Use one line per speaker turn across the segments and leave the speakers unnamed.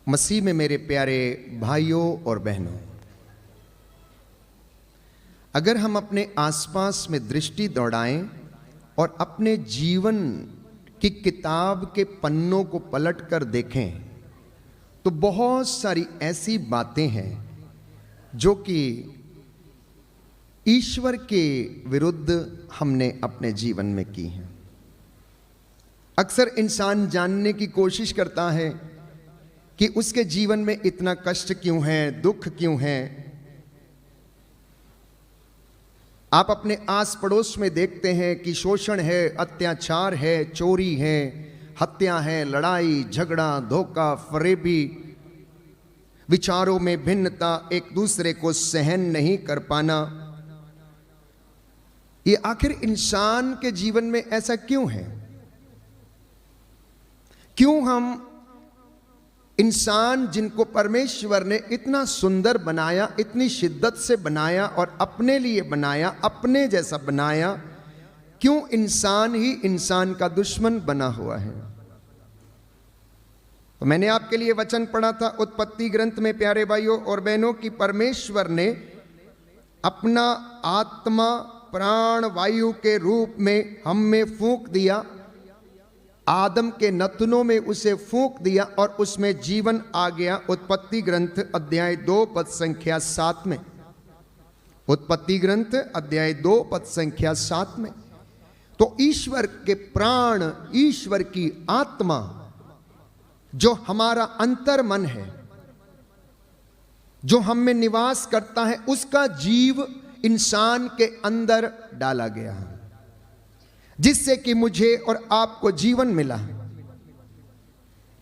मसीह में मेरे प्यारे भाइयों और बहनों, अगर हम अपने आसपास में दृष्टि दौड़ाएं और अपने जीवन की किताब के पन्नों को पलटकर देखें तो बहुत सारी ऐसी बातें हैं जो कि ईश्वर के विरुद्ध हमने अपने जीवन में की हैं। अक्सर इंसान जानने की कोशिश करता है कि उसके जीवन में इतना कष्ट क्यों है, दुख क्यों है। आप अपने आस पड़ोस में देखते हैं कि शोषण है, अत्याचार है, चोरी है, हत्या है, लड़ाई झगड़ा, धोखा, फरेबी, विचारों में भिन्नता, एक दूसरे को सहन नहीं कर पाना। ये आखिर इंसान के जीवन में ऐसा क्यों है? क्यों हम इंसान जिनको परमेश्वर ने इतना सुंदर बनाया, इतनी शिद्दत से बनाया और अपने लिए बनाया, अपने जैसा बनाया, क्यों इंसान ही इंसान का दुश्मन बना हुआ है? तो मैंने आपके लिए वचन पढ़ा था उत्पत्ति ग्रंथ में प्यारे भाइयों और बहनों की परमेश्वर ने अपना आत्मा प्राण वायु के रूप में हम में फूंक दिया, आदम के नथनों में उसे फूंक दिया और उसमें जीवन आ गया। उत्पत्ति ग्रंथ अध्याय 2 पद संख्या 7 में, उत्पत्ति ग्रंथ अध्याय 2 पद संख्या 7 में। तो ईश्वर के प्राण, ईश्वर की आत्मा जो हमारा अंतर मन है, जो हम में निवास करता है, उसका जीव इंसान के अंदर डाला गया है, जिससे कि मुझे और आपको जीवन मिला।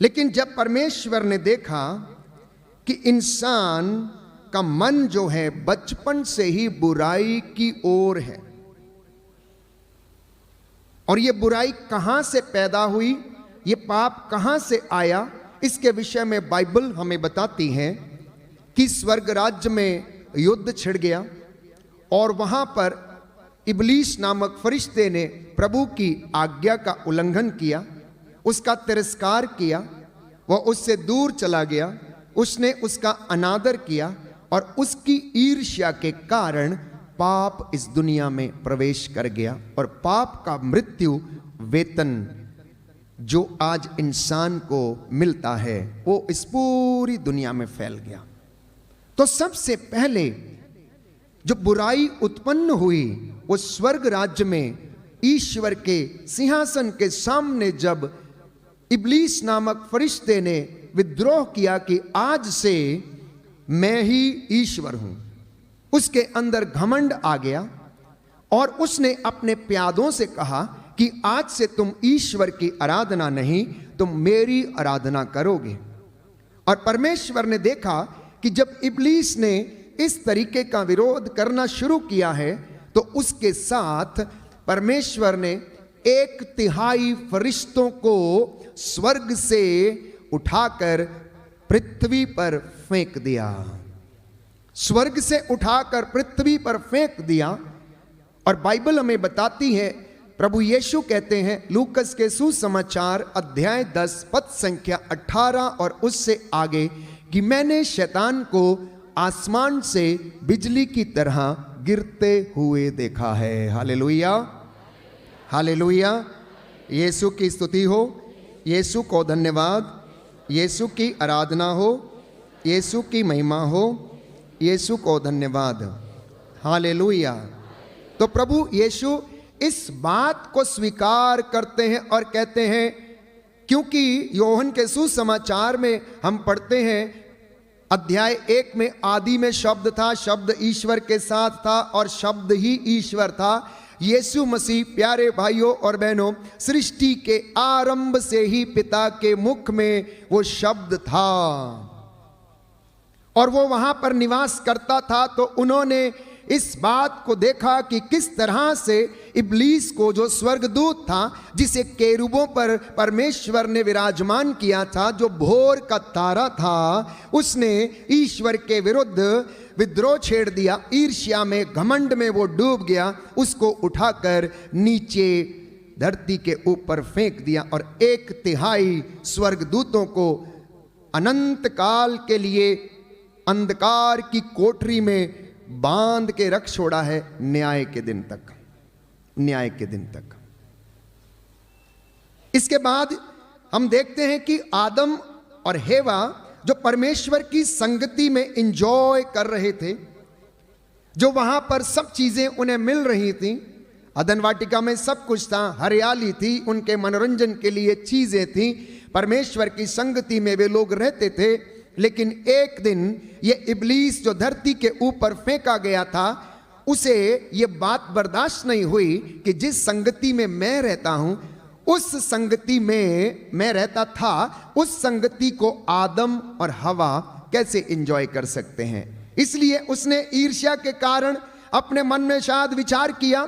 लेकिन जब परमेश्वर ने देखा कि इंसान का मन जो है बचपन से ही बुराई की ओर है, और ये बुराई कहां से पैदा हुई, ये पाप कहां से आया, इसके विषय में बाइबल हमें बताती है कि स्वर्ग राज्य में युद्ध छिड़ गया और वहां पर इब्लीस नामक फरिश्ते ने प्रभु की आज्ञा का उल्लंघन किया, उसका तिरस्कार किया, वह उससे दूर चला गया, उसने उसका अनादर किया और उसकी ईर्ष्या के कारण पाप इस दुनिया में प्रवेश कर गया और पाप का मृत्यु वेतन जो आज इंसान को मिलता है वो इस पूरी दुनिया में फैल गया। तो सबसे पहले जो बुराई उत्पन्न हुई वो स्वर्ग राज्य में ईश्वर के सिंहासन के सामने जब इब्लीस नामक फरिश्ते ने विद्रोह किया कि आज से मैं ही ईश्वर हूं, उसके अंदर घमंड आ गया और उसने अपने प्यादों से कहा कि आज से तुम ईश्वर की आराधना नहीं, तुम मेरी आराधना करोगे। और परमेश्वर ने देखा कि जब इब्लीस ने इस तरीके का विरोध करना शुरू किया है तो उसके साथ परमेश्वर ने 1/3 फरिश्तों को स्वर्ग से उठाकर पृथ्वी पर फेंक दिया, स्वर्ग से उठाकर पृथ्वी पर फेंक दिया। और बाइबल हमें बताती है, प्रभु यीशु कहते हैं लूकस के सुसमाचार अध्याय 10 पद संख्या 18 और उससे आगे कि मैंने शैतान को आसमान से बिजली की तरह गिरते हुए देखा है। हालेलुया, हालेलुया, यीशु की स्तुति हो, यीशु को धन्यवाद, यीशु की आराधना हो, यीशु की महिमा हो, यीशु को धन्यवाद। हालेलुया। तो प्रभु यीशु इस बात को स्वीकार करते हैं और कहते हैं, क्योंकि योहन के सुसमाचार में हम पढ़ते हैं अध्याय 1 में आदि में शब्द था, शब्द ईश्वर के साथ था और शब्द ही ईश्वर था। यीशु मसीह प्यारे भाइयों और बहनों सृष्टि के आरंभ से ही पिता के मुख में वो शब्द था और वो वहां पर निवास करता था। तो उन्होंने इस बात को देखा कि किस तरह से इब्लीस को, जो स्वर्गदूत था जिसे केरूबों पर परमेश्वर ने विराजमान किया था, जो भोर का तारा था, उसने ईश्वर के विरुद्ध विद्रोह छेड़ दिया, ईर्ष्या में घमंड में वो डूब गया, उसको उठाकर नीचे धरती के ऊपर फेंक दिया और 1/3 स्वर्गदूतों को अनंत काल के लिए अंधकार की कोठरी में बांध के रख छोड़ा है, न्याय के दिन तक, न्याय के दिन तक। इसके बाद हम देखते हैं कि आदम और हेवा जो परमेश्वर की संगति में एंजॉय कर रहे थे, जो वहां पर सब चीजें उन्हें मिल रही थी, अदन वाटिका में सब कुछ था, हरियाली थी, उनके मनोरंजन के लिए चीजें थी, परमेश्वर की संगति में वे लोग रहते थे। लेकिन एक दिन ये इब्लीस जो धरती के ऊपर फेंका गया था, उसे ये बात बर्दाश्त नहीं हुई कि जिस संगति में मैं रहता हूं, उस संगति में मैं रहता था, उस संगति को आदम और हवा कैसे एंजॉय कर सकते हैं। इसलिए उसने ईर्ष्या के कारण अपने मन में शायद विचार किया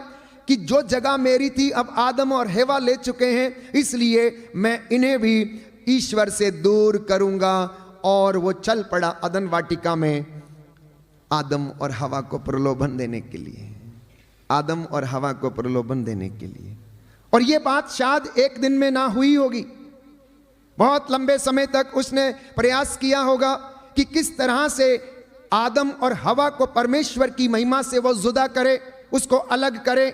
कि जो जगह मेरी थी अब आदम और हेवा ले चुके हैं, इसलिए मैं इन्हें भी ईश्वर से दूर करूंगा। और वो चल पड़ा अदन वाटिका में आदम और हवा को प्रलोभन देने के लिए, आदम और हवा को प्रलोभन देने के लिए। और ये बात शायद एक दिन में ना हुई होगी, बहुत लंबे समय तक उसने प्रयास किया होगा कि किस तरह से आदम और हवा को परमेश्वर की महिमा से वो जुदा करे, उसको अलग करे,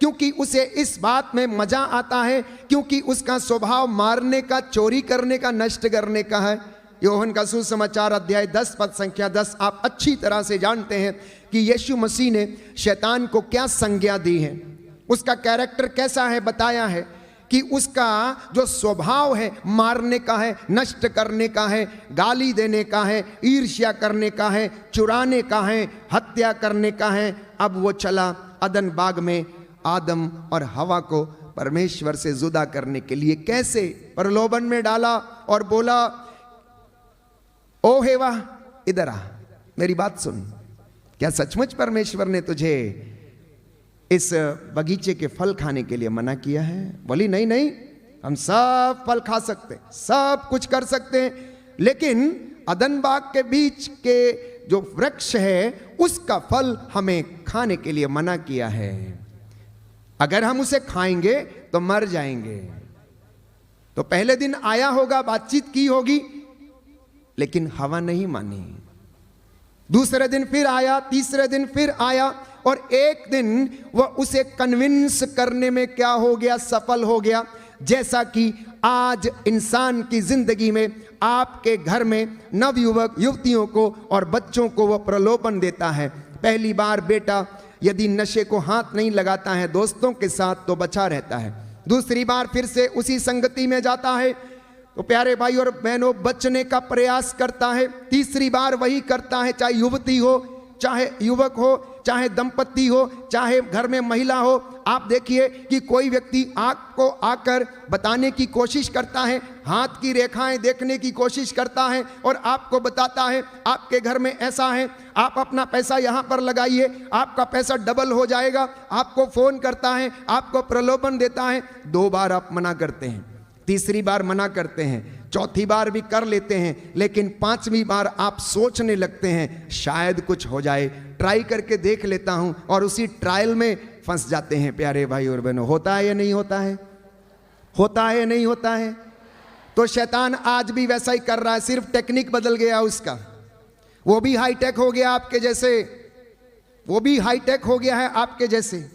क्योंकि उसे इस बात में मजा आता है, क्योंकि उसका स्वभाव मारने का, चोरी करने का, नष्ट करने का है। यूहन्ना का सुसमाचार अध्याय 10 पद संख्या 10 आप अच्छी तरह से जानते हैं कि यीशु मसीह ने शैतान को क्या संज्ञा दी है, उसका कैरेक्टर कैसा है, बताया है कि उसका जो स्वभाव है मारने का है, नष्ट करने का है, गाली देने का है, ईर्ष्या करने का है, चुराने का है, हत्या करने का है। अब वो चला अदन बाग में आदम और हवा को परमेश्वर से जुदा करने के लिए, कैसे प्रलोभन में डाला और बोला, ओ हेवा इधर आ, मेरी बात सुन, क्या सचमुच परमेश्वर ने तुझे इस बगीचे के फल खाने के लिए मना किया है? बोली नहीं नहीं, हम सब फल खा सकते, सब कुछ कर सकते हैं, लेकिन अदन बाग के बीच के जो वृक्ष है उसका फल हमें खाने के लिए मना किया है, अगर हम उसे खाएंगे तो मर जाएंगे। तो पहले दिन आया होगा, बातचीत की होगी, लेकिन हवा नहीं मानी। दूसरे दिन फिर आया, तीसरे दिन फिर आया, और एक दिन वह उसे कन्विंस करने में क्या हो गया, सफल हो गया। जैसा कि आज इंसान की जिंदगी में आपके घर में नवयुवक युवतियों को और बच्चों को वह प्रलोभन देता है। पहली बार बेटा यदि नशे को हाथ नहीं लगाता है दोस्तों के साथ तो बचा रहता है, दूसरी बार फिर से उसी संगति में जाता है तो प्यारे भाई और बहनों बचने का प्रयास करता है, तीसरी बार वही करता है, चाहे युवती हो, चाहे युवक हो, चाहे दंपति हो, चाहे घर में महिला हो। आप देखिए कि कोई व्यक्ति आपको आकर बताने की कोशिश करता है, हाथ की रेखाएं देखने की कोशिश करता है और आपको बताता है आपके घर में ऐसा है, आप अपना पैसा यहाँ पर लगाइए, आपका पैसा डबल हो जाएगा। आपको फोन करता है, आपको प्रलोभन देता है। 2 बार आप मना करते हैं, तीसरी बार मना करते हैं, चौथी बार भी कर लेते हैं, लेकिन 5वीं बार आप सोचने लगते हैं शायद कुछ हो जाए, ट्राई करके देख लेता हूं, और उसी ट्रायल में फंस जाते हैं। प्यारे भाई और बहनों, होता है या नहीं होता है? होता है या नहीं होता है? तो शैतान आज भी वैसा ही कर रहा है, सिर्फ टेक्निक बदल गया उसका। वो भी हाईटेक हो गया आपके जैसे, वो भी हाईटेक हो गया है आपके जैसे।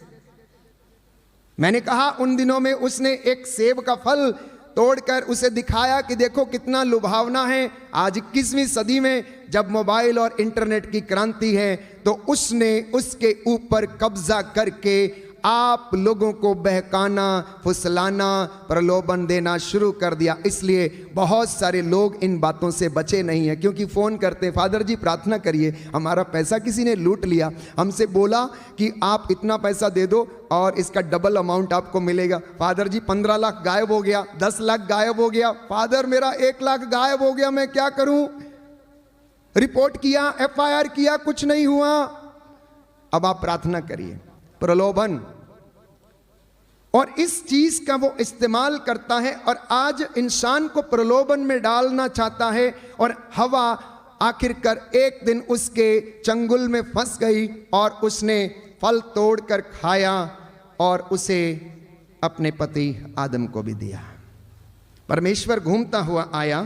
मैंने कहा उन दिनों में उसने एक सेब का फल तोड़कर उसे दिखाया कि देखो कितना लुभावना है। आज 21वीं सदी में जब मोबाइल और इंटरनेट की क्रांति है तो उसने उसके ऊपर कब्जा करके आप लोगों को बहकाना, फुसलाना, प्रलोभन देना शुरू कर दिया। इसलिए बहुत सारे लोग इन बातों से बचे नहीं हैं, क्योंकि फ़ोन करते हैं, फादर जी प्रार्थना करिए, हमारा पैसा किसी ने लूट लिया, हमसे बोला कि आप इतना पैसा दे दो और इसका डबल अमाउंट आपको मिलेगा। फादर जी 15 लाख गायब हो गया, 10 लाख गायब हो गया, फादर मेरा 1 लाख गायब हो गया, मैं क्या करूं? रिपोर्ट किया, FIR किया, कुछ नहीं हुआ। अब आप प्रार्थना करिए। प्रलोभन, और इस चीज का वो इस्तेमाल करता है और आज इंसान को प्रलोभन में डालना चाहता है। और हवा आखिरकार एक दिन उसके चंगुल में फंस गई और उसने फल तोड़कर खाया और उसे अपने पति आदम को भी दिया। परमेश्वर घूमता हुआ आया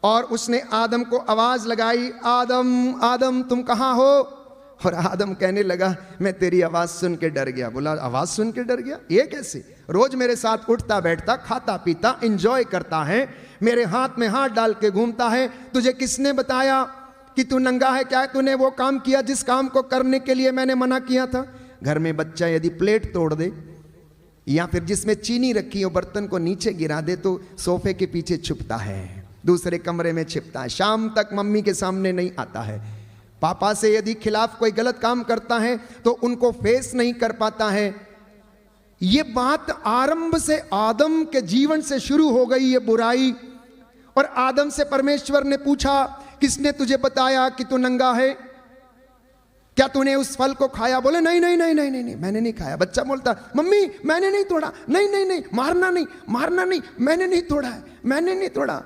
और उसने आदम को आवाज लगाई, आदम आदम तुम कहाँ हो? और आदम कहने लगा मैं तेरी आवाज सुन के डर गया। बोला आवाज सुन के डर गया, ये कैसे? रोज मेरे साथ उठता बैठता, खाता पीता, एंजॉय करता है, मेरे हाथ में हाथ डाल के घूमता है, तुझे किसने बताया कि तू नंगा है? क्या तूने वो काम किया जिस काम को करने के लिए मैंने मना किया था? घर में बच्चा यदि प्लेट तोड़ दे या फिर जिसमें चीनी रखी हो बर्तन को नीचे गिरा दे तो सोफे के पीछे छुपता है, दूसरे कमरे में छिपता है, शाम तक मम्मी के सामने नहीं आता है। पापा से यदि खिलाफ कोई गलत काम करता है तो उनको फेस नहीं कर पाता है। ये बात आरंभ से आदम के जीवन से शुरू हो गई, ये बुराई। और आदम से परमेश्वर ने पूछा, किसने तुझे बताया कि तू नंगा है? क्या तूने उस फल को खाया? बोले नहीं नहीं नहीं नहीं नहीं, मैंने नहीं खाया। बच्चा बोलता मम्मी मैंने नहीं तोड़ा। नहीं नहीं नहीं, मारना नहीं, मारना नहीं, मैंने नहीं तोड़ा है, मैंने नहीं तोड़ा।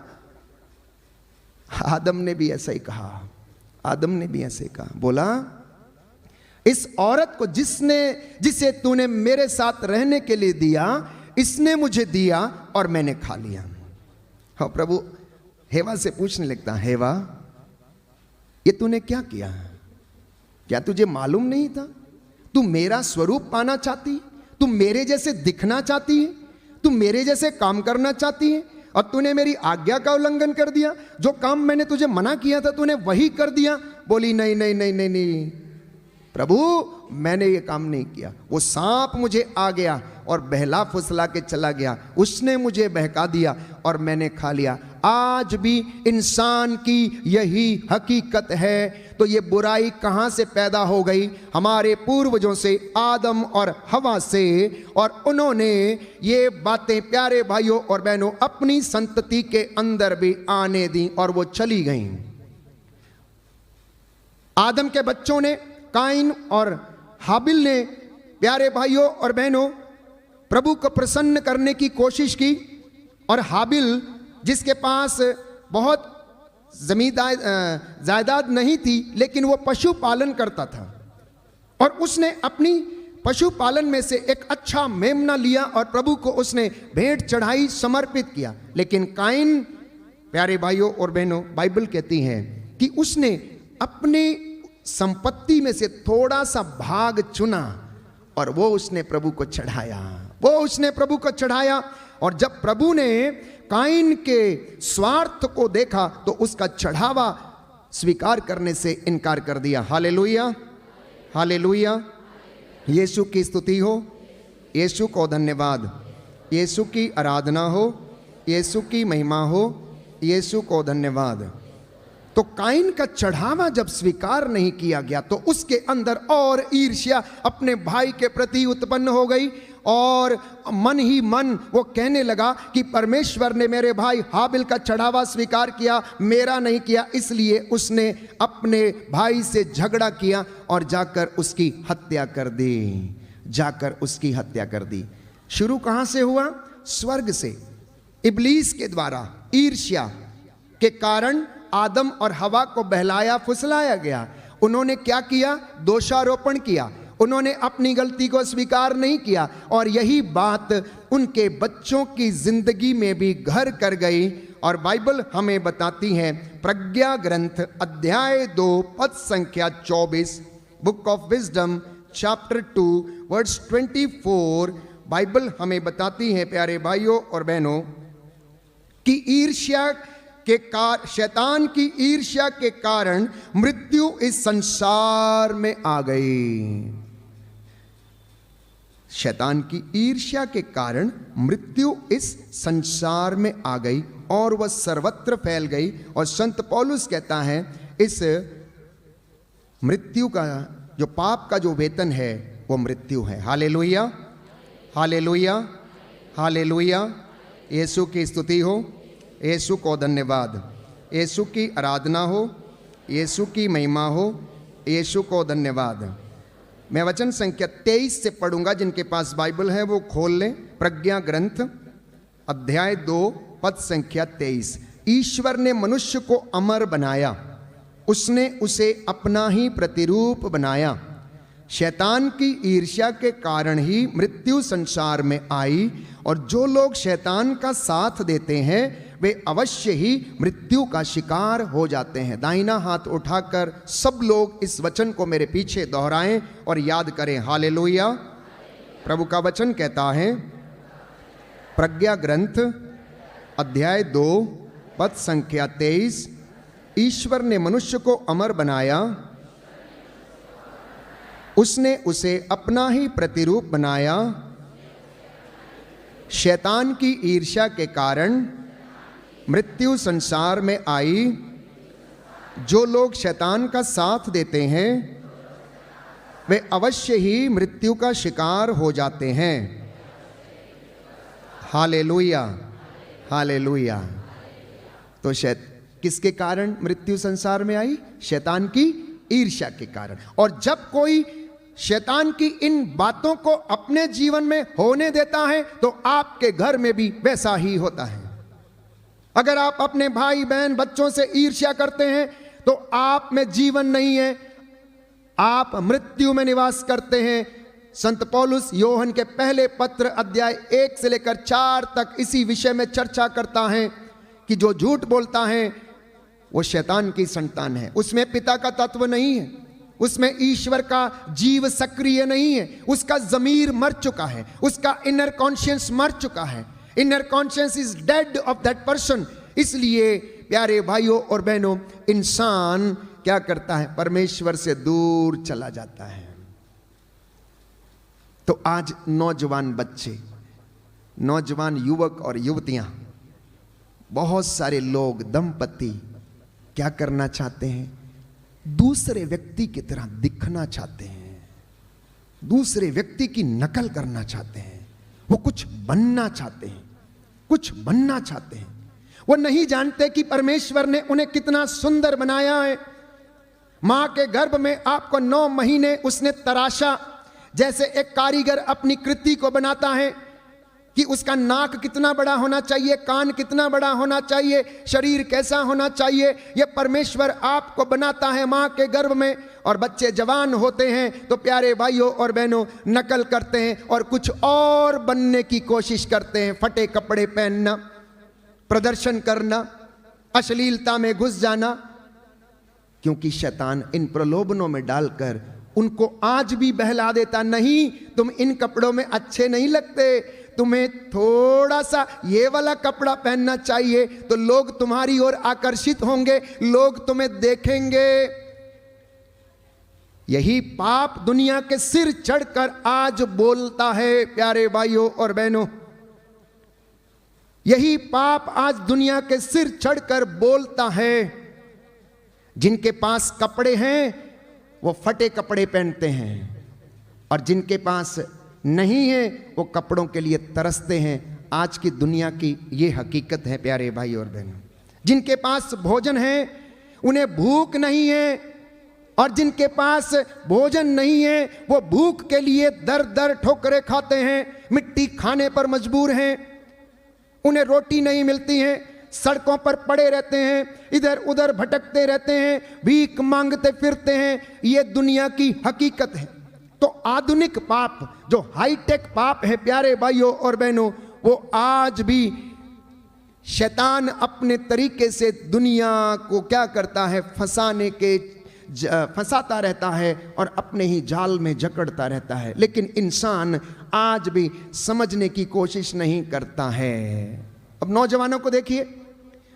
आदम ने भी ऐसा ही कहा, आदम ने भी ऐसे कहा। बोला इस औरत को जिसे तूने मेरे साथ रहने के लिए दिया, इसने मुझे दिया और मैंने खा लिया। हाँ, प्रभु हेवा से पूछने लगता, हेवा ये तूने क्या किया? क्या तुझे मालूम नहीं था? तू मेरा स्वरूप पाना चाहती, तू मेरे जैसे दिखना चाहती है, तू मेरे जैसे काम करना चाहती है और तूने मेरी आज्ञा का उल्लंघन कर दिया। जो काम मैंने तुझे मना किया था तूने वही कर दिया। बोली नहीं नहीं नहीं नहीं नहीं प्रभु, मैंने ये काम नहीं किया। वो सांप मुझे आ गया और बहला फुसला के चला गया, उसने मुझे बहका दिया और मैंने खा लिया। आज भी इंसान की यही हकीकत है। तो ये बुराई कहां से पैदा हो गई? हमारे पूर्वजों से, आदम और हवा से। और उन्होंने ये बातें प्यारे भाइयों और बहनों अपनी संतति के अंदर भी आने दी और वो चली गईं। आदम के बच्चों ने, काइन और हाबिल ने, प्यारे भाइयों और बहनों, प्रभु को प्रसन्न करने की कोशिश की। और हाबिल जिसके पास बहुत जमींदार जायदाद नहीं थी, लेकिन वो पशुपालन करता था और उसने अपनी पशुपालन में से एक अच्छा मेमना लिया और प्रभु को उसने भेंट चढ़ाई, समर्पित किया। लेकिन काइन, प्यारे भाइयों और बहनों, बाइबल कहती है कि उसने अपनी संपत्ति में से थोड़ा सा भाग चुना और वो उसने प्रभु को चढ़ाया, वो उसने प्रभु को चढ़ाया। और जब प्रभु ने काइन के स्वार्थ को देखा तो उसका चढ़ावा स्वीकार करने से इनकार कर दिया। हालेलुया, हालेलुया, यीशु की स्तुति हो, यीशु को धन्यवाद, यीशु की आराधना हो, यीशु की महिमा हो, यीशु को धन्यवाद। तो काइन का चढ़ावा जब स्वीकार नहीं किया गया तो उसके अंदर और ईर्ष्या अपने भाई के प्रति उत्पन्न हो गई और मन ही मन वो कहने लगा कि परमेश्वर ने मेरे भाई हाबिल का चढ़ावा स्वीकार किया, मेरा नहीं किया, इसलिए उसने अपने भाई से झगड़ा किया और जाकर उसकी हत्या कर दी, जाकर उसकी हत्या कर दी। शुरू कहां से हुआ? स्वर्ग से, इब्लीस के द्वारा ईर्ष्या के कारण आदम और हवा को बहलाया फुसलाया गया। उन्होंने क्या किया? दोषारोपण किया, उन्होंने अपनी गलती को स्वीकार नहीं किया और यही बात उनके बच्चों की जिंदगी में भी घर कर गई। और बाइबल हमें बताती है, प्रज्ञा ग्रंथ अध्याय 2 पद संख्या 24, book of wisdom chapter 2 verse 24, Bible हमें बताती है प्यारे भाइयों और बहनों कि ईर्ष्या शैतान की ईर्ष्या के कारण मृत्यु इस संसार में आ गई। शैतान की ईर्ष्या के कारण मृत्यु इस संसार में आ गई और वह सर्वत्र फैल गई। और संत पौलुस कहता है इस मृत्यु का, जो पाप का जो वेतन है वो मृत्यु है। हालेलुया, हालेलुया, हालेलुया, यीशु की स्तुति हो, यीशु को धन्यवाद, यीशु की आराधना हो, यीशु की महिमा हो, यीशु को धन्यवाद। मैं वचन संख्या 23 से पढ़ूंगा, जिनके पास बाइबल है वो खोल लें। प्रज्ञा ग्रंथ अध्याय 2 पद संख्या 23। ईश्वर ने मनुष्य को अमर बनाया, उसने उसे अपना ही प्रतिरूप बनाया। शैतान की ईर्ष्या के कारण ही मृत्यु संसार में आई और जो लोग शैतान का साथ देते हैं वे अवश्य ही मृत्यु का शिकार हो जाते हैं। दाहिना हाथ उठाकर सब लोग इस वचन को मेरे पीछे दोहराएं और याद करें। हालेलुया। प्रभु का वचन कहता है, प्रज्ञा ग्रंथ अध्याय 2 पद संख्या 23, ईश्वर ने मनुष्य को अमर बनाया, उसने उसे अपना ही प्रतिरूप बनाया। शैतान की ईर्ष्या के कारण मृत्यु संसार में आई। जो लोग शैतान का साथ देते हैं वे अवश्य ही मृत्यु का शिकार हो जाते हैं। Hallelujah, hallelujah. तो किसके कारण मृत्यु संसार में आई? शैतान की ईर्ष्या के कारण। और जब कोई शैतान की इन बातों को अपने जीवन में होने देता है तो आपके घर में भी वैसा ही होता है। अगर आप अपने भाई बहन बच्चों से ईर्ष्या करते हैं तो आप में जीवन नहीं है, आप मृत्यु में निवास करते हैं। संत पौलुस योहन के पहले पत्र अध्याय 1 से लेकर 4 तक इसी विषय में चर्चा करता है कि जो झूठ बोलता है वो शैतान की संतान है। उसमें पिता का तत्व नहीं है, उसमें ईश्वर का जीव सक्रिय नहीं है, उसका ज़मीर मर चुका है, उसका इनर कॉन्शियंस मर चुका है। Inner conscience is dead of that person. इसलिए प्यारे भाइयों और बहनों, इंसान क्या करता है? परमेश्वर से दूर चला जाता है। तो आज नौजवान बच्चे, नौजवान युवक और युवतियां, बहुत सारे लोग, दंपति क्या करना चाहते हैं? दूसरे व्यक्ति की तरह दिखना चाहते हैं, दूसरे व्यक्ति की नकल करना चाहते हैं, वो कुछ बनना चाहते हैं, कुछ बनना चाहते हैं। वो नहीं जानते कि परमेश्वर ने उन्हें कितना सुंदर बनाया है। मां के गर्भ में आपको 9 महीने उसने तराशा, जैसे एक कारीगर अपनी कृति को बनाता है कि उसका नाक कितना बड़ा होना चाहिए, कान कितना बड़ा होना चाहिए, शरीर कैसा होना चाहिए, ये परमेश्वर आपको बनाता है मां के गर्भ में। और बच्चे जवान होते हैं तो प्यारे भाइयों और बहनों नकल करते हैं और कुछ और बनने की कोशिश करते हैं। फटे कपड़े पहनना, प्रदर्शन करना, अश्लीलता में घुस जाना, क्योंकि शैतान इन प्रलोभनों में डालकर उनको आज भी बहला देता, नहीं तुम इन कपड़ों में अच्छे नहीं लगते, तुम्हें थोड़ा सा ये वाला कपड़ा पहनना चाहिए तो लोग तुम्हारी ओर आकर्षित होंगे, लोग तुम्हें देखेंगे। यही पाप दुनिया के सिर चढ़कर आज बोलता है प्यारे भाइयों और बहनों। यही पाप आज दुनिया के सिर चढ़कर बोलता है। जिनके पास कपड़े हैं वो फटे कपड़े पहनते हैं और जिनके पास नहीं है वो कपड़ों के लिए तरसते हैं। आज की दुनिया की ये हकीकत है प्यारे भाई और बहनों। जिनके पास भोजन है उन्हें भूख नहीं है, और जिनके पास भोजन नहीं है वो भूख के लिए दर दर ठोकरें खाते हैं, मिट्टी खाने पर मजबूर हैं। उन्हें रोटी नहीं मिलती है, सड़कों पर पड़े रहते हैं, इधर उधर भटकते रहते हैं, भीख मांगते फिरते हैं। ये दुनिया की हकीकत है। तो आधुनिक पाप, जो हाईटेक पाप है प्यारे भाइयों और बहनों, वो आज भी शैतान अपने तरीके से दुनिया को क्या करता है? फंसाता रहता है और अपने ही जाल में जकड़ता रहता है। लेकिन इंसान आज भी समझने की कोशिश नहीं करता है। अब नौजवानों को देखिए,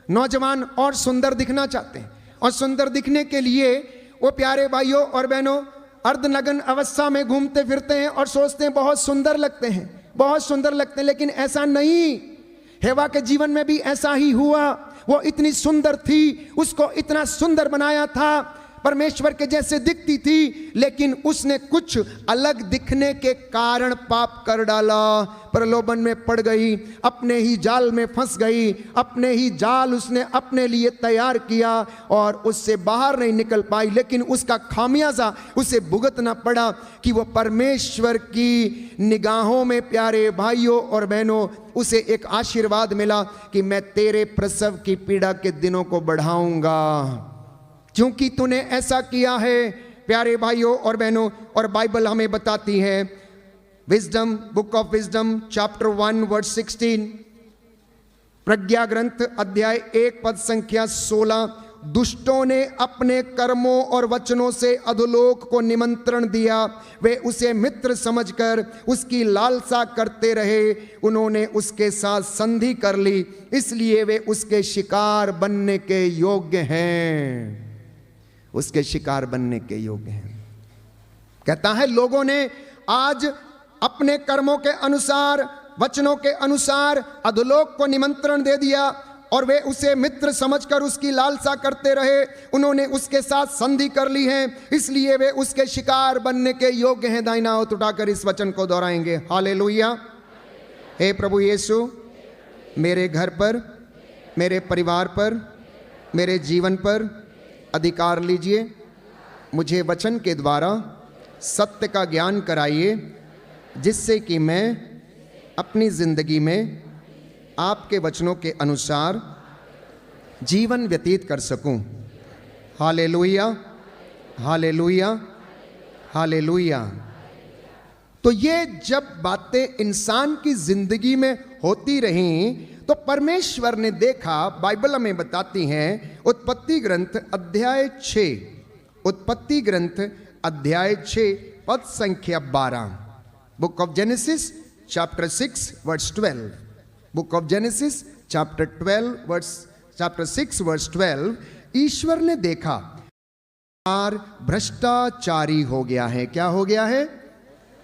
नौजवान और सुंदर दिखना चाहते हैं और सुंदर दिखने के लिए वो प्यारे भाइयों और बहनों अर्धनग्न अवस्था में घूमते फिरते हैं और सोचते हैं बहुत सुंदर लगते हैं, बहुत सुंदर लगते हैं। लेकिन ऐसा नहीं। हेवा के जीवन में भी ऐसा ही हुआ। वो इतनी सुंदर थी, उसको इतना सुंदर बनाया था, परमेश्वर के जैसे दिखती थी, लेकिन उसने कुछ अलग दिखने के कारण पाप कर डाला, प्रलोभन में पड़ गई, अपने ही जाल में फंस गई। अपने ही जाल उसने अपने लिए तैयार किया और उससे बाहर नहीं निकल पाई। लेकिन उसका खामियाजा उसे भुगतना पड़ा कि वो परमेश्वर की निगाहों में प्यारे भाइयों और बहनों उसे एक आशीर्वाद मिला कि मैं तेरे प्रसव की पीड़ा के दिनों को बढ़ाऊंगा, क्योंकि तूने ऐसा किया है प्यारे भाइयों और बहनों। और बाइबल हमें बताती है, wisdom, book of wisdom chapter 1 verse 16, प्रज्ञा ग्रंथ अध्याय 1 पद संख्या 16, दुष्टों ने अपने कर्मों और वचनों से अधोलोक को निमंत्रण दिया, वे उसे मित्र समझकर उसकी लालसा करते रहे, उन्होंने उसके साथ संधि कर ली, इसलिए वे उसके शिकार बनने के योग्य हैं। उसके शिकार बनने के योग्य हैं। कहता है लोगों ने आज अपने कर्मों के अनुसार, वचनों के अनुसार अधोलोक को निमंत्रण दे दिया और वे उसे मित्र समझकर उसकी लालसा करते रहे, उन्होंने उसके साथ संधि कर ली है, इसलिए वे उसके शिकार बनने के योग्य हैं। दाहिना हाथ उठाकर इस वचन को दोहराएंगे, हालेलुया। हे प्रभु यीशु, मेरे घर पर, मेरे परिवार पर, मेरे जीवन पर अधिकार लीजिए, मुझे वचन के द्वारा सत्य का ज्ञान कराइए, जिससे कि मैं अपनी जिंदगी में आपके वचनों के अनुसार जीवन व्यतीत कर सकूं। Hallelujah, hallelujah, hallelujah. तो ये जब बातें इंसान की जिंदगी में होती रहीं तो परमेश्वर ने देखा, बाइबल हमें बताती हैं, उत्पत्ति ग्रंथ अध्याय 6, उत्पत्ति ग्रंथ अध्याय 6 पद संख्या 12, book of Genesis chapter 6 verse 12, book of Genesis chapter 6 verse 12, ईश्वर ने देखा भ्रष्टाचारी हो गया है। क्या हो गया है?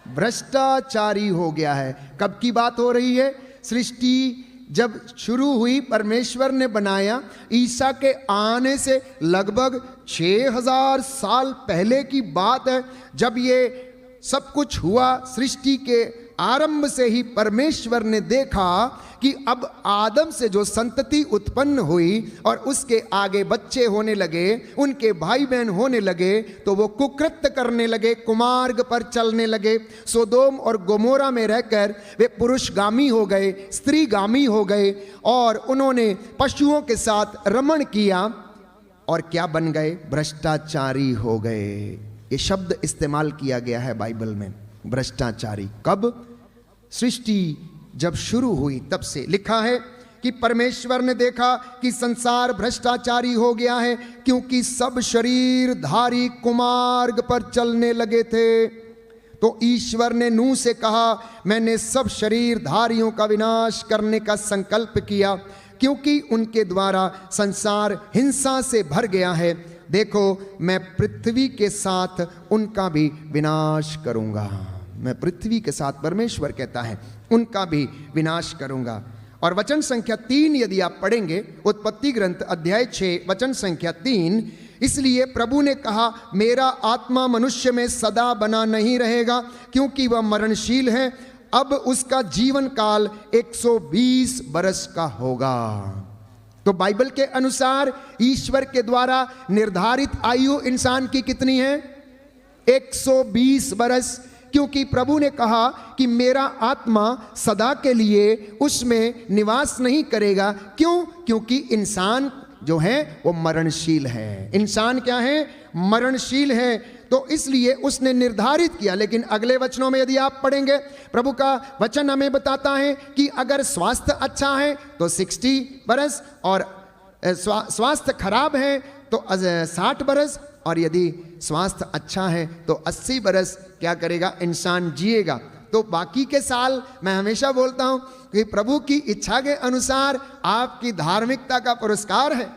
भ्रष्टाचारी हो गया है। कब की बात हो रही है? सृष्टि जब शुरू हुई, परमेश्वर ने बनाया, ईसा के आने से लगभग 6000 साल पहले की बात है। जब ये सब कुछ हुआ, सृष्टि के आरंभ से ही परमेश्वर ने देखा कि अब आदम से जो संतति उत्पन्न हुई और उसके आगे बच्चे होने लगे, उनके भाई बहन होने लगे, तो वो कुकृत्य करने लगे, कुमार्ग पर चलने लगे। सोदोम और गोमोरा में रहकर वे पुरुषगामी हो गए, स्त्रीगामी हो गए और उन्होंने पशुओं के साथ रमण किया और क्या बन गए? भ्रष्टाचारी हो गए। ये शब्द इस्तेमाल किया गया है बाइबल में, भ्रष्टाचारी। कब? सृष्टि जब शुरू हुई तब से लिखा है कि परमेश्वर ने देखा कि संसार भ्रष्टाचारी हो गया है, क्योंकि सब शरीरधारी कुमार्ग पर चलने लगे थे। तो ईश्वर ने नूह से कहा, मैंने सब शरीरधारियों का विनाश करने का संकल्प किया, क्योंकि उनके द्वारा संसार हिंसा से भर गया है। देखो, मैं पृथ्वी के साथ उनका भी विनाश करूंगा। मैं पृथ्वी के साथ, परमेश्वर कहता है, उनका भी विनाश करूंगा। और वचन संख्या 3 यदि आप पढ़ेंगे, उत्पत्ति ग्रंथ अध्याय 6 वचन संख्या 3, इसलिए प्रभु ने कहा, मेरा आत्मा मनुष्य में सदा बना नहीं रहेगा, क्योंकि वह मरणशील है। अब उसका जीवन काल 120 बरस का होगा। तो बाइबल के अनुसार ईश्वर के द्वारा निर्धारित आयु इंसान की कितनी है? 120 बरस। क्योंकि प्रभु ने कहा कि मेरा आत्मा सदा के लिए उसमें निवास नहीं करेगा। क्यों? क्योंकि इंसान जो है वो मरणशील है। इंसान क्या है? मरणशील है। तो इसलिए उसने निर्धारित किया। लेकिन अगले वचनों में यदि आप पढ़ेंगे, प्रभु का वचन हमें बताता है कि अगर स्वास्थ्य अच्छा है तो 60 बरस, और स्वास्थ्य खराब है तो 60 बरस, और यदि स्वास्थ्य अच्छा है तो 80 बरस क्या करेगा? इंसान जिएगा। तो बाकी के साल, मैं हमेशा बोलता हूं कि प्रभु की इच्छा के अनुसार आपकी धार्मिकता का पुरस्कार है,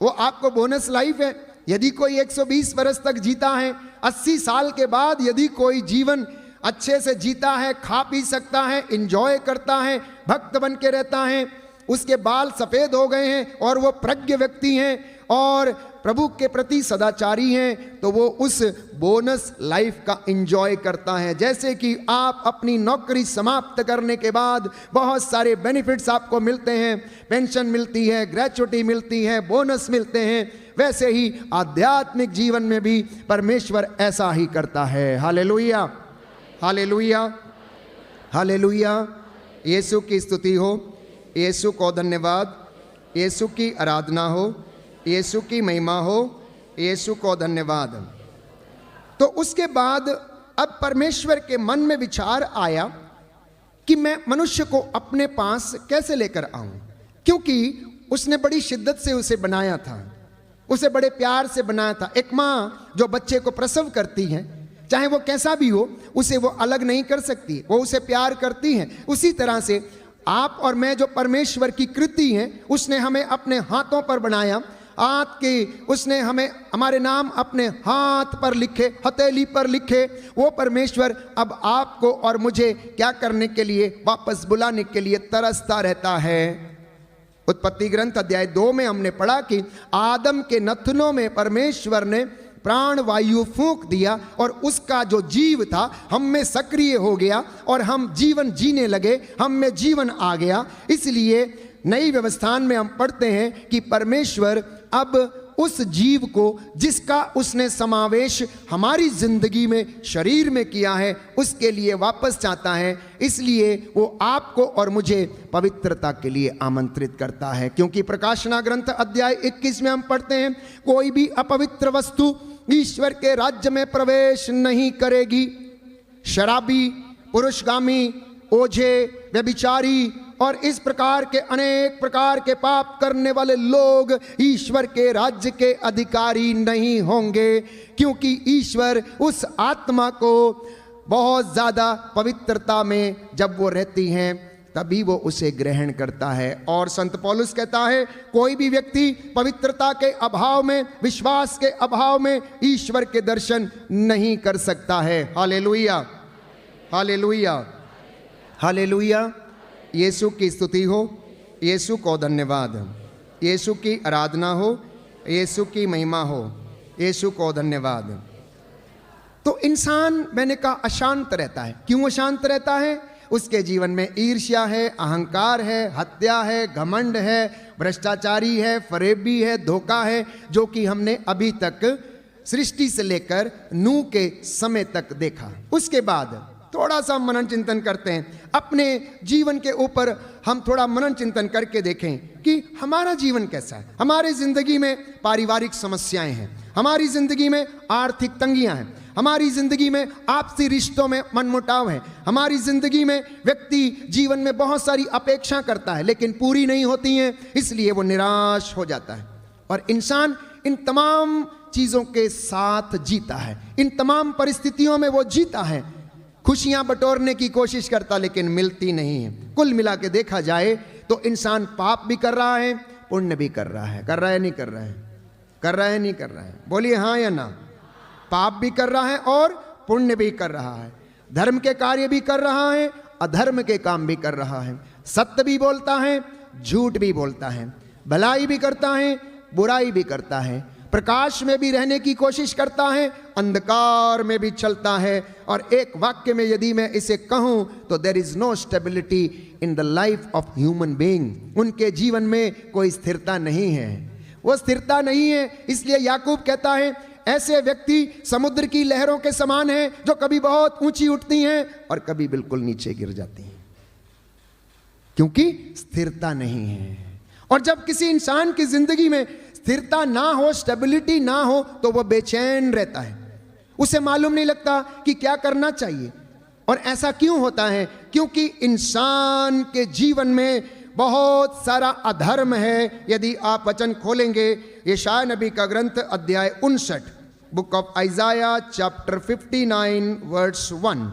वो आपको बोनस लाइफ है। यदि कोई 120 बरस तक जीता है, 80 साल के बाद यदि कोई जीवन अच्छे से जीता है, खा पी सकता है, इंजॉय करता है, भक्त बन के रहता है, उसके बाल सफेद हो गए हैं और वो प्रज्ञ व्यक्ति हैं और प्रभु के प्रति सदाचारी हैं, तो वो उस बोनस लाइफ का एंजॉय करता है। जैसे कि आप अपनी नौकरी समाप्त करने के बाद बहुत सारे बेनिफिट्स आपको मिलते हैं, पेंशन मिलती है, ग्रेचुटी मिलती है, बोनस मिलते हैं, वैसे ही आध्यात्मिक जीवन में भी परमेश्वर ऐसा ही करता है। Hallelujah, hallelujah, hallelujah. यीशु की स्तुति हो, यीशु को धन्यवाद, यीशु की आराधना हो, यीशु की महिमा हो, यीशु को धन्यवाद। तो उसके बाद अब परमेश्वर के मन में विचार आया कि मैं मनुष्य को अपने पास कैसे लेकर आऊं। क्योंकि उसने बड़ी शिद्दत से उसे बनाया था, उसे बड़े प्यार से बनाया था। एक माँ जो बच्चे को प्रसव करती है, चाहे वो कैसा भी हो, उसे वो अलग नहीं कर सकती, वो उसे प्यार करती है। उसी तरह से आप और मैं जो परमेश्वर की कृति हैं, उसने हमें अपने हाथों पर बनाया, हाथ के उसने हमें हमारे नाम अपने हाथ पर लिखे, हथेली पर लिखे। वो परमेश्वर अब आपको और मुझे क्या करने के लिए, वापस बुलाने के लिए तरसता रहता है। उत्पत्ति ग्रंथ अध्याय 2 में हमने पढ़ा कि आदम के नथनों में परमेश्वर ने प्राण वायु फूंक दिया और उसका जो जीव था हम में सक्रिय हो गया और हम जीवन जीने लगे, हम में जीवन आ गया। इसलिए नई व्यवस्थान में हम पढ़ते हैं कि परमेश्वर अब उस जीव को जिसका उसने समावेश हमारी जिंदगी में शरीर में किया है, उसके लिए वापस चाहता है। इसलिए वो आपको और मुझे पवित्रता के लिए आमंत्रित करता है, क्योंकि प्रकाशना ग्रंथ अध्याय 21 में हम पढ़ते हैं, कोई भी अपवित्र वस्तु ईश्वर के राज्य में प्रवेश नहीं करेगी। शराबी, पुरुषगामी, ओझे, व्यभिचारी और इस प्रकार के अनेक प्रकार के पाप करने वाले लोग ईश्वर के राज्य के अधिकारी नहीं होंगे, क्योंकि ईश्वर उस आत्मा को बहुत ज़्यादा पवित्रता में जब वो रहती हैं तभी वो उसे ग्रहण करता है। और संत पौलुस कहता है, कोई भी व्यक्ति पवित्रता के अभाव में, विश्वास के अभाव में ईश्वर के दर्शन नहीं कर सकता है। Hallelujah, hallelujah, hallelujah. यीशु की स्तुति हो, यीशु को धन्यवाद, यीशु की आराधना हो, यीशु की महिमा हो, यीशु को धन्यवाद। तो इंसान, मैंने कहा, अशांत रहता है। क्यों अशांत रहता है? उसके जीवन में ईर्ष्या है, अहंकार है, हत्या है, घमंड है, भ्रष्टाचारी है, फरेबी है, धोखा है, जो कि हमने अभी तक सृष्टि से लेकर नूह के समय तक देखा। उसके बाद थोड़ा सा मनन चिंतन करते हैं, अपने जीवन के ऊपर हम थोड़ा मनन चिंतन करके देखें कि हमारा जीवन कैसा है। हमारी जिंदगी में पारिवारिक समस्याएं हैं, हमारी जिंदगी में आर्थिक तंगियां हैं, हमारी जिंदगी में आपसी रिश्तों में मनमुटाव है, हमारी जिंदगी में व्यक्ति जीवन में बहुत सारी अपेक्षा करता है लेकिन पूरी नहीं होती हैं, इसलिए वो निराश हो जाता है। और इंसान इन तमाम चीज़ों के साथ जीता है, इन तमाम परिस्थितियों में वो जीता है, खुशियां बटोरने की कोशिश करता लेकिन मिलती नहीं है। कुल मिला के देखा जाए तो इंसान पाप भी कर रहा है, पुण्य भी कर रहा है। कर रहा है नहीं कर रहा है? कर रहा है नहीं कर रहा है? बोलिए हाँ या ना। पाप भी कर रहा है और पुण्य भी कर रहा है, धर्म के कार्य भी कर रहा है, अधर्म के काम भी कर रहा है, सत्य भी बोलता है, झूठ भी बोलता है, भलाई भी करता है, बुराई भी करता है, प्रकाश में भी रहने की कोशिश करता है, अंधकार में भी चलता है। और एक वाक्य में यदि मैं इसे कहूं तो there is no stability in the life of human being. उनके जीवन में कोई स्थिरता नहीं है, वो स्थिरता नहीं है। इसलिए याकूब कहता है, ऐसे व्यक्ति समुद्र की लहरों के समान हैं, जो कभी बहुत ऊंची उठती हैं और कभी बिल्कुल नीचे गिर जाती हैं, क्योंकि स्थिरता नहीं है। और जब किसी इंसान की जिंदगी में स्थिरता ना हो, स्टेबिलिटी ना हो, तो वह बेचैन रहता है, उसे मालूम नहीं लगता कि क्या करना चाहिए। और ऐसा क्यों होता है? क्योंकि इंसान के जीवन में बहुत सारा अधर्म है। यदि आप वचन खोलेंगे यशायाह नबी का ग्रंथ अध्याय 59, book of Isaiah chapter 59 verse 1,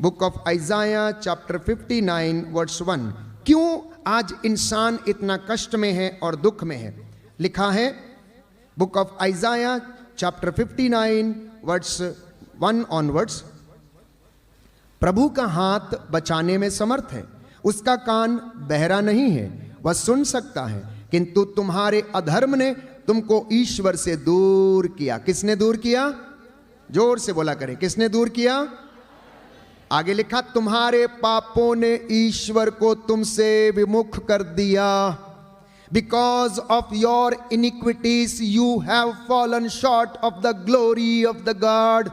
book of Isaiah chapter 59 verse 1। क्यों आज इंसान इतना कष्ट में है और दुख में है? लिखा है book of Isaiah chapter 59 verse 1 onwards, प्रभु का हाथ बचाने में समर्थ है, उसका कान बहरा नहीं है, वह सुन सकता है, किंतु तुम्हारे अधर्म ने तुमको ईश्वर से दूर किया। किसने दूर किया? जोर से बोला करें, किसने दूर किया? आगे लिखा, तुम्हारे पापों ने ईश्वर को तुमसे विमुख कर दिया। Because of your iniquities you have fallen short of the glory of the God.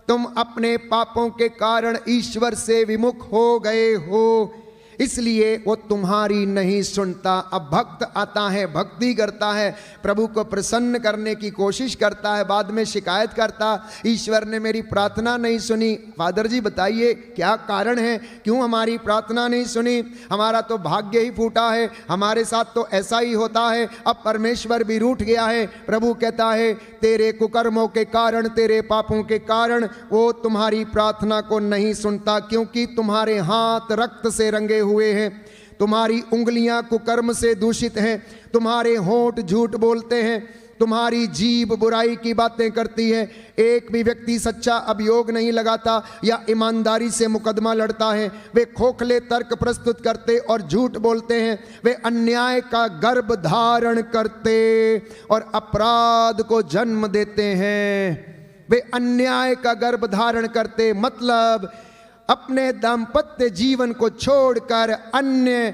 तुम अपने पापों के कारण ईश्वर से विमुख हो गए हो। इसलिए वो तुम्हारी नहीं सुनता। अब भक्त आता है, भक्ति करता है, प्रभु को प्रसन्न करने की कोशिश करता है, बाद में शिकायत करता, ईश्वर ने मेरी प्रार्थना नहीं सुनी। फादर जी बताइए क्या कारण है, क्यों हमारी प्रार्थना नहीं सुनी? हमारा तो भाग्य ही फूटा है, हमारे साथ तो ऐसा ही होता है। अब परमेश्वर भी रूठ गया है। प्रभु कहता है तेरे कुकर्मों के कारण, तेरे पापों के कारण वो तुम्हारी प्रार्थना को नहीं सुनता, क्योंकि तुम्हारे हाथ रक्त से रंगे हुए हैं, तुम्हारी उंगलियां कुकर्म से दूषित हैं, तुम्हारे होंठ झूठ बोलते हैं, तुम्हारी जीभ बुराई की बातें करती है। एक भी व्यक्ति सच्चा अभियोग नहीं लगाता या ईमानदारी से मुकदमा लड़ता है। वे खोखले तर्क प्रस्तुत करते और झूठ बोलते हैं। वे अन्याय का गर्भ धारण करते और अपराध को जन्म देते हैं। वे अन्याय का गर्भ धारण करते, मतलब अपने दाम्पत्य जीवन को छोड़कर अन्य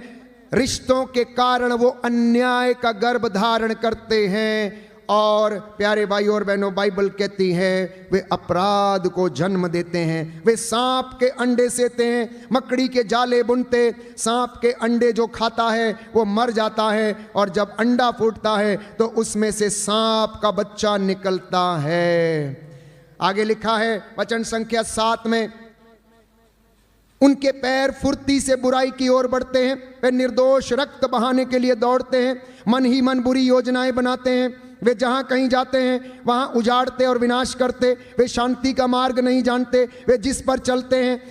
रिश्तों के कारण वो अन्याय का गर्भ धारण करते हैं। और प्यारे भाइयों और बहनों, बाइबल कहती है वे अपराध को जन्म देते हैं। वे सांप के अंडे सेते हैं, मकड़ी के जाले बुनते। सांप के अंडे जो खाता है वो मर जाता है, और जब अंडा फूटता है तो उसमें से सांप का बच्चा निकलता है। आगे लिखा है वचन संख्या 7 में, उनके पैर फुर्ती से बुराई की ओर बढ़ते हैं, वे निर्दोष रक्त बहाने के लिए दौड़ते हैं, मन ही मन बुरी योजनाएं बनाते हैं। वे जहां कहीं जाते हैं वहां उजाड़ते और विनाश करते। वे शांति का मार्ग नहीं जानते, वे जिस पर चलते हैं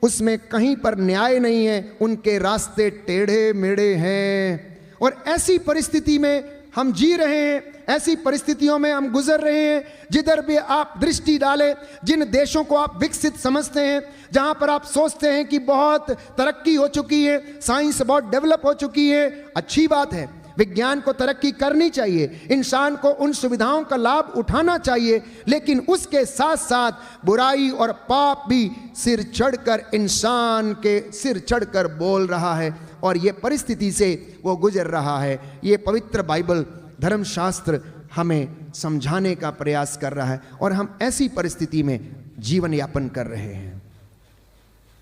उसमें कहीं पर न्याय नहीं है, उनके रास्ते टेढ़े मेढ़े हैं। और ऐसी परिस्थिति में हम जी रहे हैं, ऐसी परिस्थितियों में हम गुजर रहे हैं। जिधर भी आप दृष्टि डालें, जिन देशों को आप विकसित समझते हैं, जहां पर आप सोचते हैं कि बहुत तरक्की हो चुकी है, साइंस बहुत डेवलप हो चुकी है, अच्छी बात है, विज्ञान को तरक्की करनी चाहिए, इंसान को उन सुविधाओं का लाभ उठाना चाहिए, लेकिन उसके साथ साथ बुराई और पाप भी सिर चढ़कर इंसान के सिर चढ़कर बोल रहा है, और ये परिस्थिति से वो गुजर रहा है। ये पवित्र बाइबल धर्मशास्त्र हमें समझाने का प्रयास कर रहा है, और हम ऐसी परिस्थिति में जीवन यापन कर रहे हैं।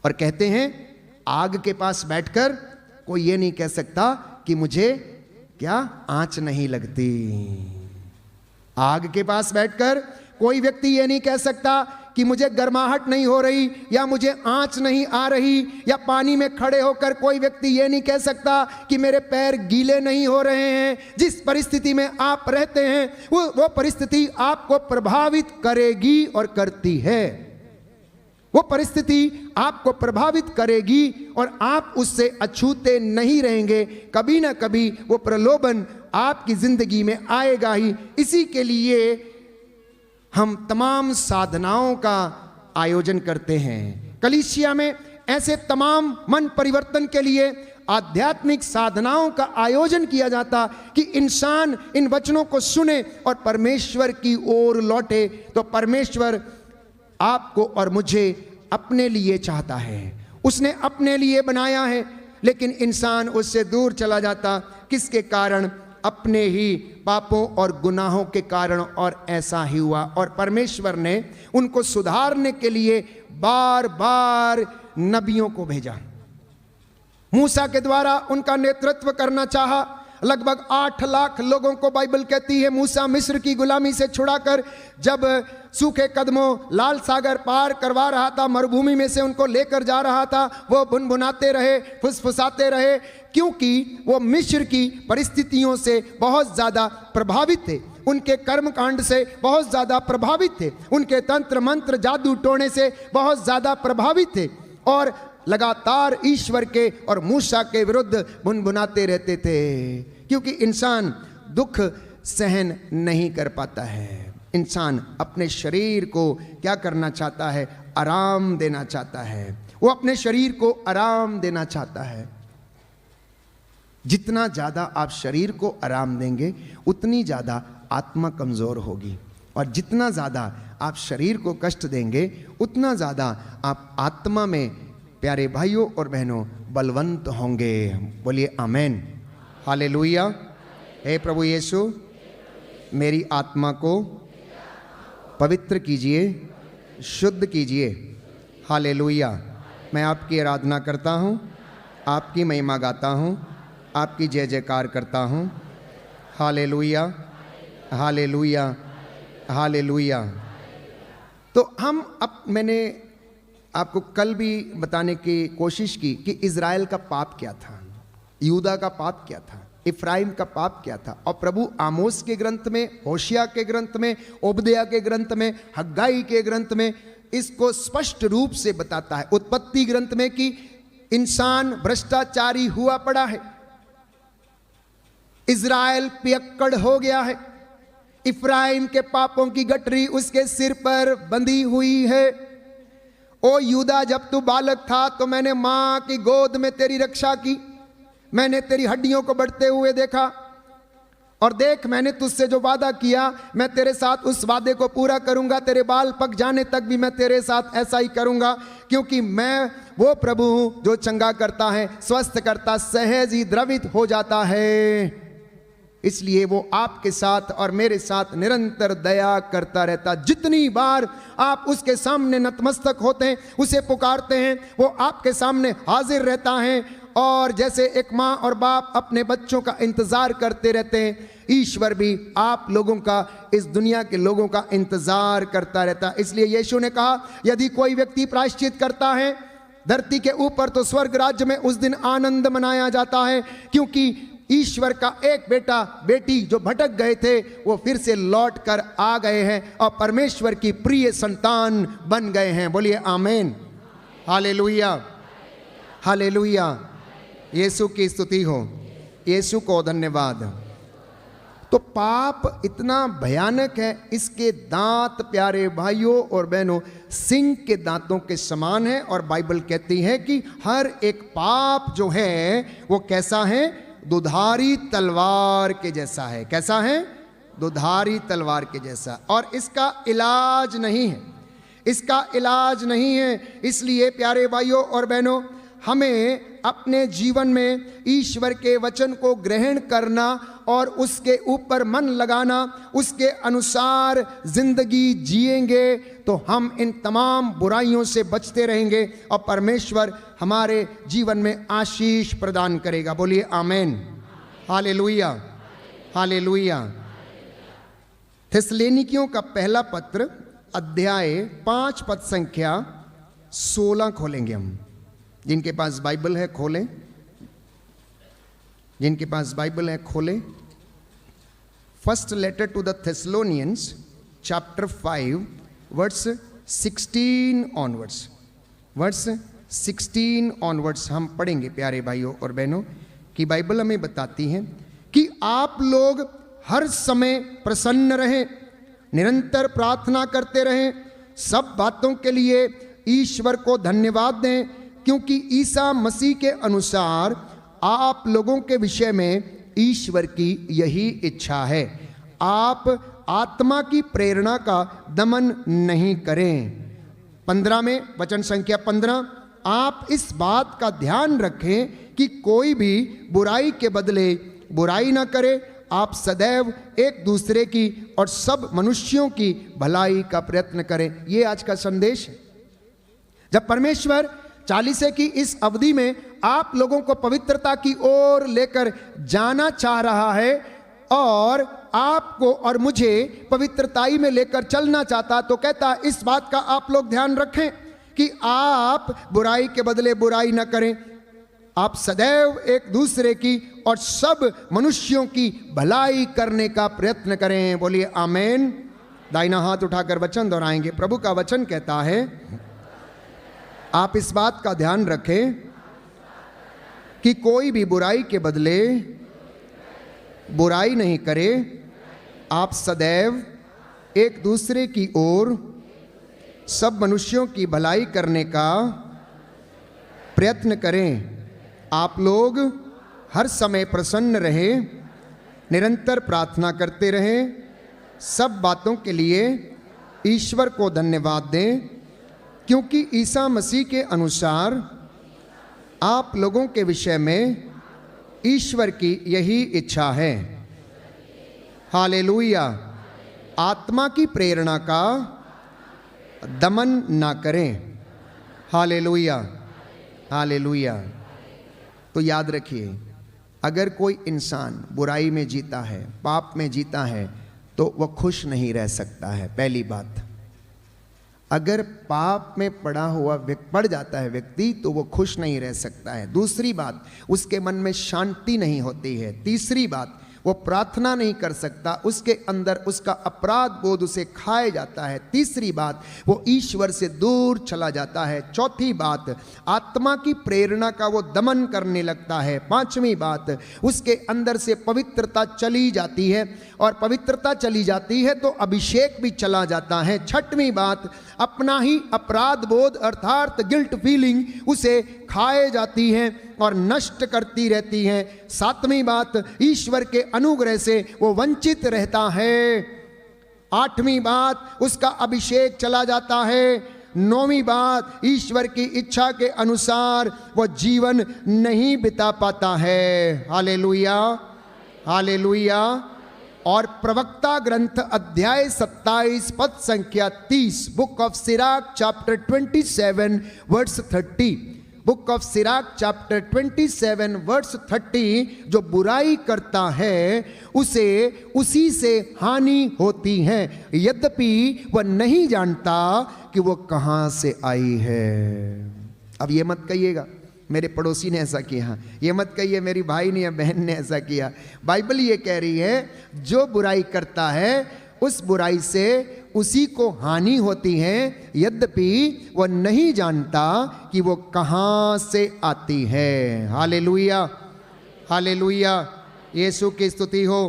और कहते हैं आग के पास बैठकर कोई ये नहीं कह सकता कि मुझे क्या आंच नहीं लगती। आग के पास बैठकर कोई व्यक्ति ये नहीं कह सकता कि मुझे गर्माहट नहीं हो रही या मुझे आंच नहीं आ रही, या पानी में खड़े होकर कोई व्यक्ति ये नहीं कह सकता कि मेरे पैर गीले नहीं हो रहे हैं। जिस परिस्थिति में आप रहते हैं वो परिस्थिति आपको प्रभावित करेगी और करती है। वो परिस्थिति आपको प्रभावित करेगी और आप उससे अछूते नहीं रहेंगे। कभी ना कभी वो प्रलोभन आपकी जिंदगी में आएगा ही। इसी के लिए हम तमाम साधनाओं का आयोजन करते हैं। कलीसिया में ऐसे तमाम मन परिवर्तन के लिए आध्यात्मिक साधनाओं का आयोजन किया जाता कि इंसान इन वचनों को सुने और परमेश्वर की ओर लौटे। तो परमेश्वर आपको और मुझे अपने लिए चाहता है, उसने अपने लिए बनाया है, लेकिन इंसान उससे दूर चला जाता। किसके कारण? अपने ही पापों और गुनाहों के कारण। और ऐसा ही हुआ, और परमेश्वर ने उनको सुधारने के लिए बार बार नबियों को भेजा। मूसा के द्वारा उनका नेतृत्व करना चाहा। लगभग 8 लाख लोगों को बाइबल कहती है मूसा मिस्र की गुलामी से छुड़ाकर जब सूखे कदमों लाल सागर पार करवा रहा था, मरुभूमि में से उनको लेकर जा रहा था, वो भुनभुनाते रहे, फुसफुसाते रहे, क्योंकि वो मिस्र की परिस्थितियों से बहुत ज़्यादा प्रभावित थे, उनके कर्मकांड से बहुत ज़्यादा प्रभावित थे, उनके तंत्र मंत्र जादू टोने से बहुत ज़्यादा प्रभावित थे, और लगातार ईश्वर के और मूसा के विरुद्ध भुनभुनाते रहते थे। क्योंकि इंसान दुख सहन नहीं कर पाता है। इंसान अपने शरीर को क्या करना चाहता है? आराम देना चाहता है। वो अपने शरीर को आराम देना चाहता है। जितना ज़्यादा आप शरीर को आराम देंगे उतनी ज़्यादा आत्मा कमज़ोर होगी, और जितना ज़्यादा आप शरीर को कष्ट देंगे उतना ज़्यादा आप आत्मा में, प्यारे भाइयों और बहनों, बलवंत होंगे। बोलिए आमेन, हालेलुया। हे प्रभु यीशु, मेरी आत्मा को पवित्र कीजिए, शुद्ध कीजिए। हालेलुया। मैं आपकी आराधना करता हूँ आपकी महिमा गाता हूँ, आपकी जय जयकार करता हूँ। Hallelujah, hallelujah, hallelujah. तो मैंने आपको कल भी बताने की कोशिश की कि इज़राइल का पाप क्या था, यूदा का पाप क्या था, इफ्राइम का पाप क्या था। और प्रभु आमोस के ग्रंथ में, होशिया के ग्रंथ में, ओबद्याह के ग्रंथ में, हग्गाई के ग्रंथ में इसको स्पष्ट रूप से बताता है। उत्पत्ति ग्रंथ में कि इंसान भ्रष्टाचारी हुआ पड़ा है, इज़राइल पियक्कड़ हो गया है, इफ्राइम के पापों की गठरी उसके सिर पर बंधी हुई है। ओ यूदा, जब तू बालक था तो मैंने मां की गोद में तेरी रक्षा की, मैंने तेरी हड्डियों को बढ़ते हुए देखा, और देख मैंने तुझसे जो वादा किया मैं तेरे साथ उस वादे को पूरा करूंगा, तेरे बाल पक जाने तक भी मैं तेरे साथ ऐसा ही करूंगा, क्योंकि मैं वो प्रभु हूं जो चंगा करता है, स्वस्थ करता, सहज ही द्रवित हो जाता है। इसलिए वो आपके साथ और मेरे साथ निरंतर दया करता रहता। जितनी बार आप उसके सामने नतमस्तक होते हैं, उसे पुकारते हैं, वो आपके सामने हाजिर रहता है। और जैसे एक माँ और बाप अपने बच्चों का इंतजार करते रहते हैं, ईश्वर भी आप लोगों का, इस दुनिया के लोगों का इंतजार करता रहता। इसलिए यीशु ने कहा, यदि कोई व्यक्ति प्रायश्चित करता है धरती के ऊपर तो स्वर्ग राज्य में उस दिन आनंद मनाया जाता है, क्योंकि ईश्वर का एक बेटा बेटी जो भटक गए थे वो फिर से लौट कर आ गए हैं और परमेश्वर की प्रिय संतान बन गए हैं। बोलिए आमीन, हालेलुया, हालेलुया। यीशु की स्तुति हो, यीशु को धन्यवाद। तो पाप इतना भयानक है, इसके दांत प्यारे भाइयों और बहनों सिंह के दांतों के समान है। और बाइबल कहती है कि हर एक पाप जो है वो कैसा है, दुधारी तलवार के जैसा है। कैसा है? दुधारी तलवार के जैसा। और इसका इलाज नहीं है, इसका इलाज नहीं है। इसलिए प्यारे भाइयों और बहनों, हमें अपने जीवन में ईश्वर के वचन को ग्रहण करना और उसके ऊपर मन लगाना, उसके अनुसार जिंदगी जिएंगे तो हम इन तमाम बुराइयों से बचते रहेंगे और परमेश्वर हमारे जीवन में आशीष प्रदान करेगा। बोलिए आमीन, हालेलुया, हालेलुया। थिस्सलुनीकियों का पहला पत्र अध्याय 5 पद संख्या 16 खोलेंगे हम। जिनके पास बाइबल है खोलें, जिनके पास बाइबल है खोलें। First letter to the Thessalonians chapter 5 verse 16 onwards, verse 16 onwards हम पढ़ेंगे प्यारे भाइयों और बहनों। कि बाइबल हमें बताती है कि आप लोग हर समय प्रसन्न रहें, निरंतर प्रार्थना करते रहें, सब बातों के लिए ईश्वर को धन्यवाद दें, क्योंकि ईसा मसीह के अनुसार आप लोगों के विषय में ईश्वर की यही इच्छा है। आप आत्मा की प्रेरणा का दमन नहीं करें। 15 में वचन संख्या 15, आप इस बात का ध्यान रखें कि कोई भी बुराई के बदले बुराई ना करे। आप सदैव एक दूसरे की और सब मनुष्यों की भलाई का प्रयत्न करें। ये आज का संदेश है। जब परमेश्वर 40 की इस अवधि में आप लोगों को पवित्रता की ओर लेकर जाना चाह रहा है और आपको और मुझे पवित्रताई में लेकर चलना चाहता, तो कहता इस बात का आप लोग ध्यान रखें कि आप बुराई के बदले बुराई न करें। आप सदैव एक दूसरे की और सब मनुष्यों की भलाई करने का प्रयत्न करें। बोलिए आमीन। दाहिना हाथ उठाकर वचन दोहराएंगे। प्रभु का वचन कहता है, आप इस बात का ध्यान रखें कि कोई भी बुराई के बदले बुराई नहीं करे। आप सदैव एक दूसरे की ओर सब मनुष्यों की भलाई करने का प्रयत्न करें। आप लोग हर समय प्रसन्न रहें, निरंतर प्रार्थना करते रहें, सब बातों के लिए ईश्वर को धन्यवाद दें, क्योंकि ईसा मसीह के अनुसार आप लोगों के विषय में ईश्वर की यही इच्छा है। हालेलुया। आत्मा की प्रेरणा का दमन ना करें। Hallelujah, hallelujah. तो याद रखिए, अगर कोई इंसान बुराई में जीता है, पाप में जीता है, तो वह खुश नहीं रह सकता है। पहली बात, अगर पाप में पड़ जाता है व्यक्ति, तो वो खुश नहीं रह सकता है। दूसरी बात, उसके मन में शांति नहीं होती है। तीसरी बात, वो प्रार्थना नहीं कर सकता, उसके अंदर उसका अपराध बोध उसे खाए जाता है। तीसरी बात, वो ईश्वर से दूर चला जाता है। चौथी बात, आत्मा की प्रेरणा का वो दमन करने लगता है। पांचवी बात, उसके अंदर से पवित्रता चली जाती है, और पवित्रता चली जाती है तो अभिषेक भी चला जाता है। छठवीं बात, अपना ही अपराध बोध अर्थात गिल्ट फीलिंग उसे खाए जाती है और नष्ट करती रहती है। सातवीं बात, ईश्वर के अनुग्रह से वो वंचित रहता है। आठवीं बात, उसका अभिषेक चला जाता है। नौवीं बात, ईश्वर की इच्छा के अनुसार वो जीवन नहीं बिता पाता है। Hallelujah, hallelujah. और प्रवक्ता ग्रंथ अध्याय 27 पद संख्या 30, book of Sirach chapter 27 verse 30, book of Sirach chapter 27 verse 30, जो बुराई करता है उसे उसी से हानि होती है, यद्यपि वह नहीं जानता कि वो कहां से आई है। अब ये मत कहिएगा मेरे पड़ोसी ने ऐसा किया, ये मत कहिए मेरी भाई ने या बहन ने ऐसा किया। बाइबल ये कह रही है, जो बुराई करता है उस बुराई से उसी को हानि होती है, यद्यपि वह नहीं जानता कि वो कहां से आती है। Hallelujah, hallelujah. यीशु की स्तुति हो,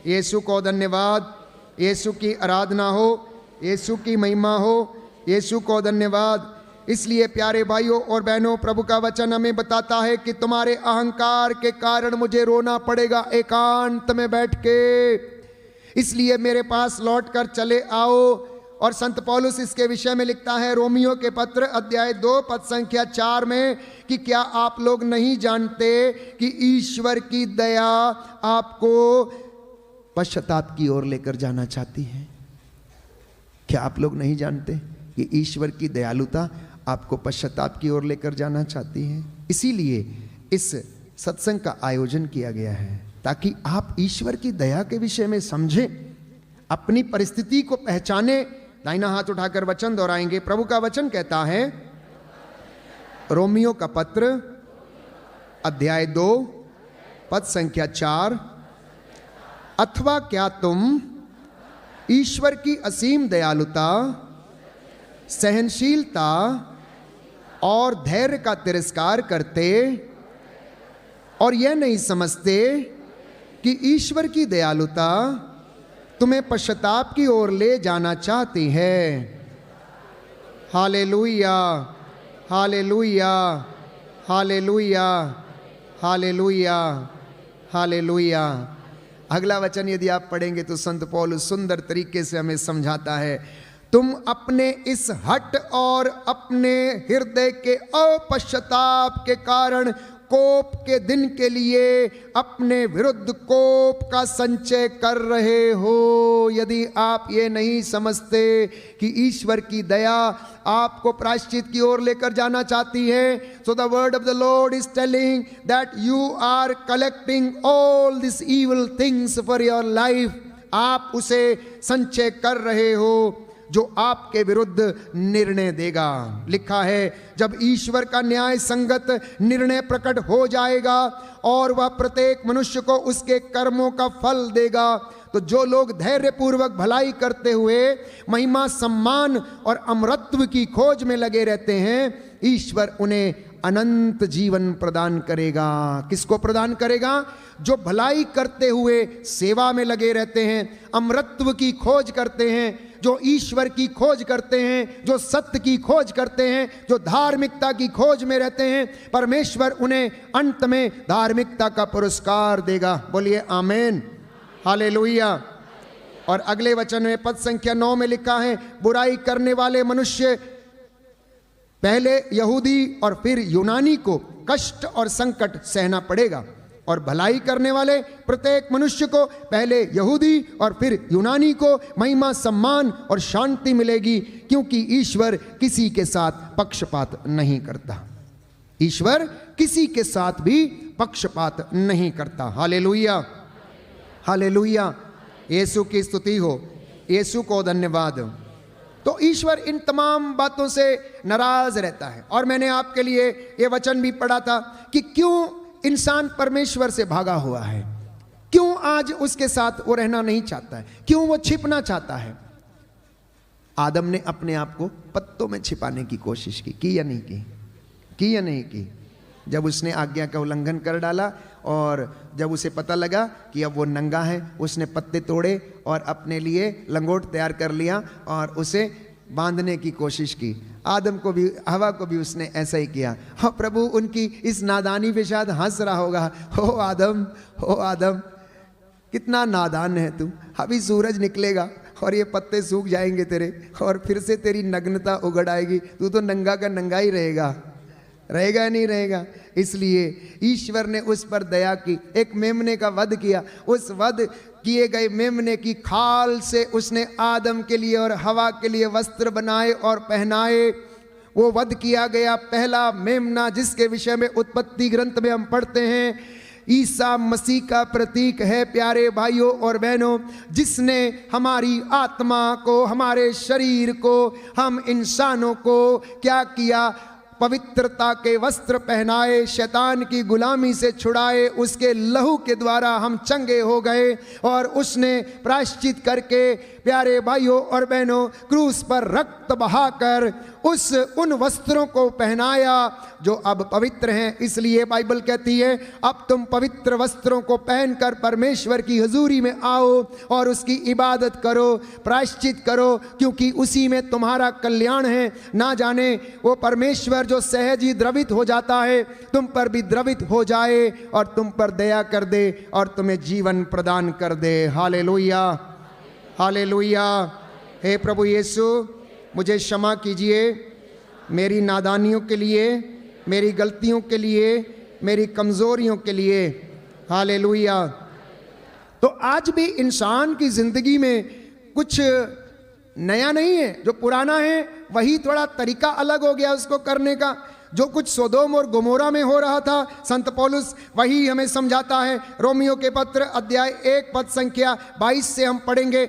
यीशु को धन्यवाद, यीशु की आराधना हो, यीशु की महिमा हो, यीशु को धन्यवाद। इसलिए प्यारे भाइयों और बहनों, प्रभु का वचन हमें बताता है कि तुम्हारे अहंकार के कारण मुझे रोना पड़ेगा एकांत में बैठ के, इसलिए मेरे पास लौट कर चले आओ। और संत पौलुस इसके विषय में लिखता है रोमियो के पत्र अध्याय 2 पद संख्या 4 में कि क्या आप लोग नहीं जानते कि ईश्वर की दया आपको पश्चाताप की ओर लेकर जाना चाहती है। क्या आप लोग नहीं जानते कि ईश्वर की दयालुता आपको पश्चाताप की ओर लेकर जाना चाहती है। इसीलिए इस सत्संग का आयोजन किया गया है, ताकि आप ईश्वर की दया के विषय में समझें, अपनी परिस्थिति को पहचाने। दाहिना हाथ उठाकर वचन दोहराएंगे। प्रभु का वचन कहता है, रोमियो का पत्र अध्याय 2 पद संख्या 4, अथवा क्या तुम ईश्वर की असीम दयालुता, सहनशीलता और धैर्य का तिरस्कार करते और यह नहीं समझते कि ईश्वर की दयालुता तुम्हें पश्चाताप की ओर ले जाना चाहती है। Hallelujah, hallelujah, hallelujah, hallelujah, hallelujah. अगला वचन यदि आप पढ़ेंगे तो संत पौलुस सुंदर तरीके से हमें समझाता है, तुम अपने इस हठ और अपने हृदय के अपश्चाताप के कारण कोप के दिन के लिए अपने विरुद्ध कोप का संचय कर रहे हो। यदि आप ये नहीं समझते कि ईश्वर की दया आपको प्रायश्चित की ओर लेकर जाना चाहती है, so the word of the Lord is telling that you are collecting all this evil things for your life. आप उसे संचय कर रहे हो जो आपके विरुद्ध निर्णय देगा। लिखा है, जब ईश्वर का न्याय संगत निर्णय प्रकट हो जाएगा और वह प्रत्येक मनुष्य को उसके कर्मों का फल देगा, तो जो लोग धैर्य पूर्वक भलाई करते हुए महिमा, सम्मान और अमरत्व की खोज में लगे रहते हैं, ईश्वर उन्हें अनंत जीवन प्रदान करेगा। किसको प्रदान करेगा? जो भलाई करते हुए सेवा में लगे रहते हैं, अमरत्व की खोज करते हैं, जो ईश्वर की खोज करते हैं, जो सत्य की खोज करते हैं, जो धार्मिकता की खोज में रहते हैं, परमेश्वर उन्हें अंत में धार्मिकता का पुरस्कार देगा। बोलिए आमीन, हालेलुया। और अगले वचन में पद संख्या 9 में लिखा है, बुराई करने वाले मनुष्य पहले यहूदी और फिर यूनानी को कष्ट और संकट सहना पड़ेगा, और भलाई करने वाले प्रत्येक मनुष्य को पहले यहूदी और फिर यूनानी को महिमा, सम्मान और शांति मिलेगी, क्योंकि ईश्वर किसी के साथ पक्षपात नहीं करता। ईश्वर किसी के साथ भी पक्षपात नहीं करता। हालेलुया, हालेलुया, यीशु की स्तुति हो, यीशु को धन्यवाद। तो ईश्वर इन तमाम बातों से नाराज रहता है। और मैंने आपके लिए ये वचन भी पढ़ा था कि क्यों इंसान परमेश्वर से भागा हुआ है, क्यों आज उसके साथ वो रहना नहीं चाहता है, क्यों वो छिपना चाहता है। आदम ने अपने आप को पत्तों में छिपाने की कोशिश की या नहीं की या नहीं की। जब उसने आज्ञा का उल्लंघन कर डाला और जब उसे पता लगा कि अब वो नंगा है, उसने पत्ते तोड़े और अपने लिए लंगोट तैयार कर लिया और उसे बांधने की कोशिश की। आदम को भी, हवा को भी उसने ऐसा ही किया। हाँ, प्रभु उनकी इस नादानी पे शायद हंस रहा होगा। हो आदम कितना नादान है तू, अभी सूरज निकलेगा और ये पत्ते सूख जाएंगे तेरे, और फिर से तेरी नग्नता उगड़ आएगी, तू तो नंगा का नंगा ही रहेगा नहीं रहेगा। इसलिए ईश्वर ने उस पर दया की, एक मेमने का वध किया। उस वध किए गए मेमने की खाल से उसने आदम के लिए और हवा के लिए वस्त्र बनाए और पहनाए। वो वध किया गया पहला मेमना, जिसके विषय में उत्पत्ति ग्रंथ में हम पढ़ते हैं, ईसा मसीह का प्रतीक है प्यारे भाइयों और बहनों, जिसने हमारी आत्मा को, हमारे शरीर को, हम इंसानों को क्या किया, पवित्रता के वस्त्र पहनाए, शैतान की गुलामी से छुड़ाए। उसके लहू के द्वारा हम चंगे हो गए और उसने प्रायश्चित करके प्यारे भाइयों और बहनों क्रूस पर रक्त बहाकर उन वस्त्रों को पहनाया जो अब पवित्र हैं। इसलिए बाइबल कहती है, अब तुम पवित्र वस्त्रों को पहनकर परमेश्वर की हुजूरी में आओ और उसकी इबादत करो, प्रायश्चित करो, क्योंकि उसी में तुम्हारा कल्याण है। ना जाने वो परमेश्वर जो सहज ही द्रवित हो जाता है, तुम पर भी द्रवित हो जाए और तुम पर दया कर दे और तुम्हें जीवन प्रदान कर दे। Hallelujah, hallelujah. हे प्रभु यीशु, मुझे क्षमा कीजिए मेरी नादानियों के लिए, मेरी गलतियों के लिए, मेरी कमज़ोरियों के लिए। हालेलुया। तो आज भी इंसान की ज़िंदगी में कुछ नया नहीं है, जो पुराना है वही थोड़ा तरीका अलग हो गया उसको करने का। जो कुछ सोदोम और गोमोरा में हो रहा था, संत पौलुस वही हमें समझाता है। रोमियो के पत्र अध्याय 1 पद संख्या 22 से हम पढ़ेंगे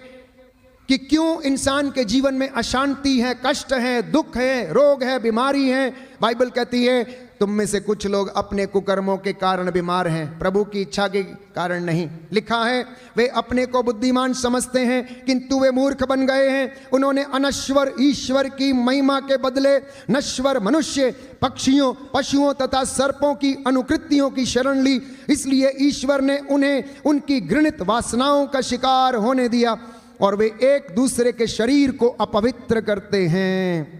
कि क्यों इंसान के जीवन में अशांति है, कष्ट है, दुख है, रोग है, बीमारी है। बाइबल कहती है, तुम में से कुछ लोग अपने कुकर्मों के कारण बीमार हैं, प्रभु की इच्छा के कारण नहीं। लिखा है, वे अपने को बुद्धिमान समझते हैं किंतु वे मूर्ख बन गए हैं। उन्होंने अनश्वर ईश्वर की महिमा के बदले नश्वर मनुष्य, पक्षियों, पशुओं तथा सर्पों की अनुकृतियों की शरण ली। इसलिए ईश्वर ने उन्हें उनकी घृणित वासनाओं का शिकार होने दिया और वे एक दूसरे के शरीर को अपवित्र करते हैं।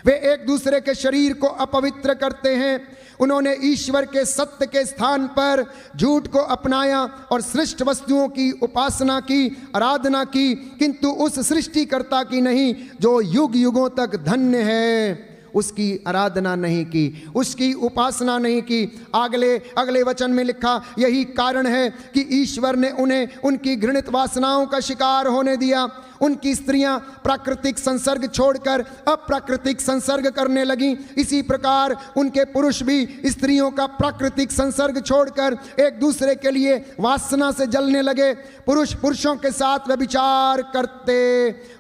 वे एक दूसरे के शरीर को अपवित्र करते हैं। उन्होंने ईश्वर के सत्य के स्थान पर झूठ को अपनाया और सृष्ट वस्तुओं की उपासना की, आराधना की, किंतु उस सृष्टिकर्ता की नहीं जो युग युगों तक धन्य है, उसकी आराधना नहीं की, उसकी उपासना नहीं की। अगले वचन में लिखा, यही कारण है कि ईश्वर ने उन्हें उनकी घृणित वासनाओं का शिकार होने दिया। उनकी स्त्रियां प्राकृतिक संसर्ग छोड़कर अप्राकृतिक संसर्ग करने लगी। इसी प्रकार उनके पुरुष भी स्त्रियों का प्राकृतिक संसर्ग छोड़कर एक दूसरे के लिए वासना से जलने लगे। पुरुष पुरुषों के साथ व्यभिचार करते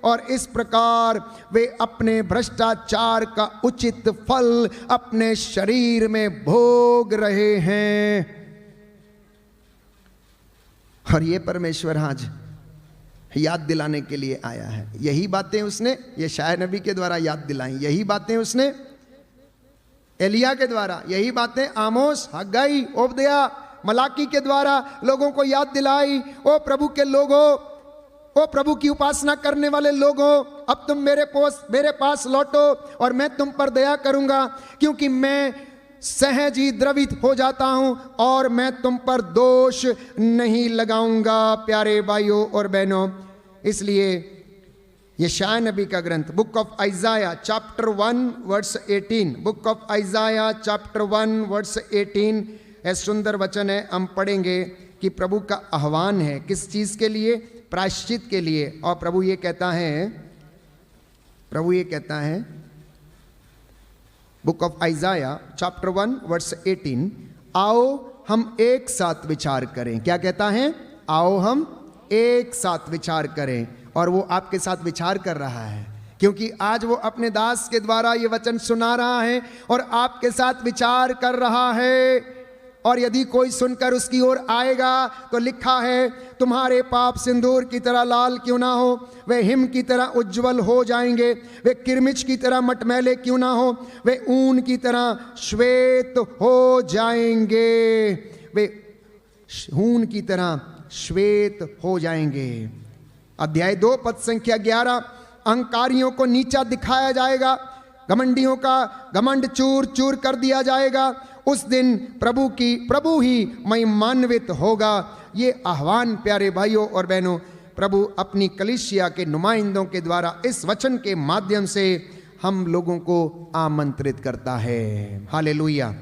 और इस प्रकार वे अपने भ्रष्टाचार का उचित फल अपने शरीर में भोग रहे हैं। और ये परमेश्वर आज याद दिलाने के लिए आया है। यही बातें उसने यशायाह नबी के द्वारा याद दिलाई, यही बातें उसने एलिया के द्वारा, यही बातें आमोस, हग्गाई, ओबद्याह, मलाकी के द्वारा लोगों को याद दिलाई। ओ प्रभु के लोगों, ओ प्रभु की उपासना करने वाले लोगों, अब तुम मेरे पास लौटो और मैं तुम पर दया करूंगा, क्योंकि मैं सहज ही द्रवित हो जाता हूं और मैं तुम पर दोष नहीं लगाऊंगा। प्यारे भाइयों और बहनों, इसलिए यशायाह नबी का ग्रंथ book of Isaiah chapter 1 verse 18, book of Isaiah chapter 1 verse 18, यह सुंदर वचन है। हम पढ़ेंगे कि प्रभु का आह्वान है किस चीज के लिए? प्रायश्चित के लिए। और प्रभु ये कहता है book of Isaiah chapter 1 verse 18, आओ हम एक साथ विचार करें। क्या कहता है? आओ हम एक साथ विचार करें। और वो आपके साथ विचार कर रहा है, क्योंकि आज वो अपने दास के द्वारा ये वचन सुना रहा है और आपके साथ विचार कर रहा है। और यदि कोई सुनकर उसकी ओर आएगा तो लिखा है, तुम्हारे पाप सिंदूर की तरह लाल क्यों ना हो, वे हिम की तरह उज्जवल हो जाएंगे। वे किरमिच की तरह मटमैले क्यों ना हो, वे ऊन की तरह श्वेत हो जाएंगे। वे ऊन की तरह श्वेत हो जाएंगे। अध्याय 2 पद संख्या 11। अहंकारियों को नीचा दिखाया जाएगा, घमंडियों का घमंड चूर चूर कर दिया जाएगा। उस दिन प्रभु ही महिमान्वित होगा। ये आह्वान प्यारे भाइयों और बहनों, प्रभु अपनी कलीसिया के नुमाइंदों के द्वारा इस वचन के माध्यम से हम लोगों को आमंत्रित करता है। हालेलुया।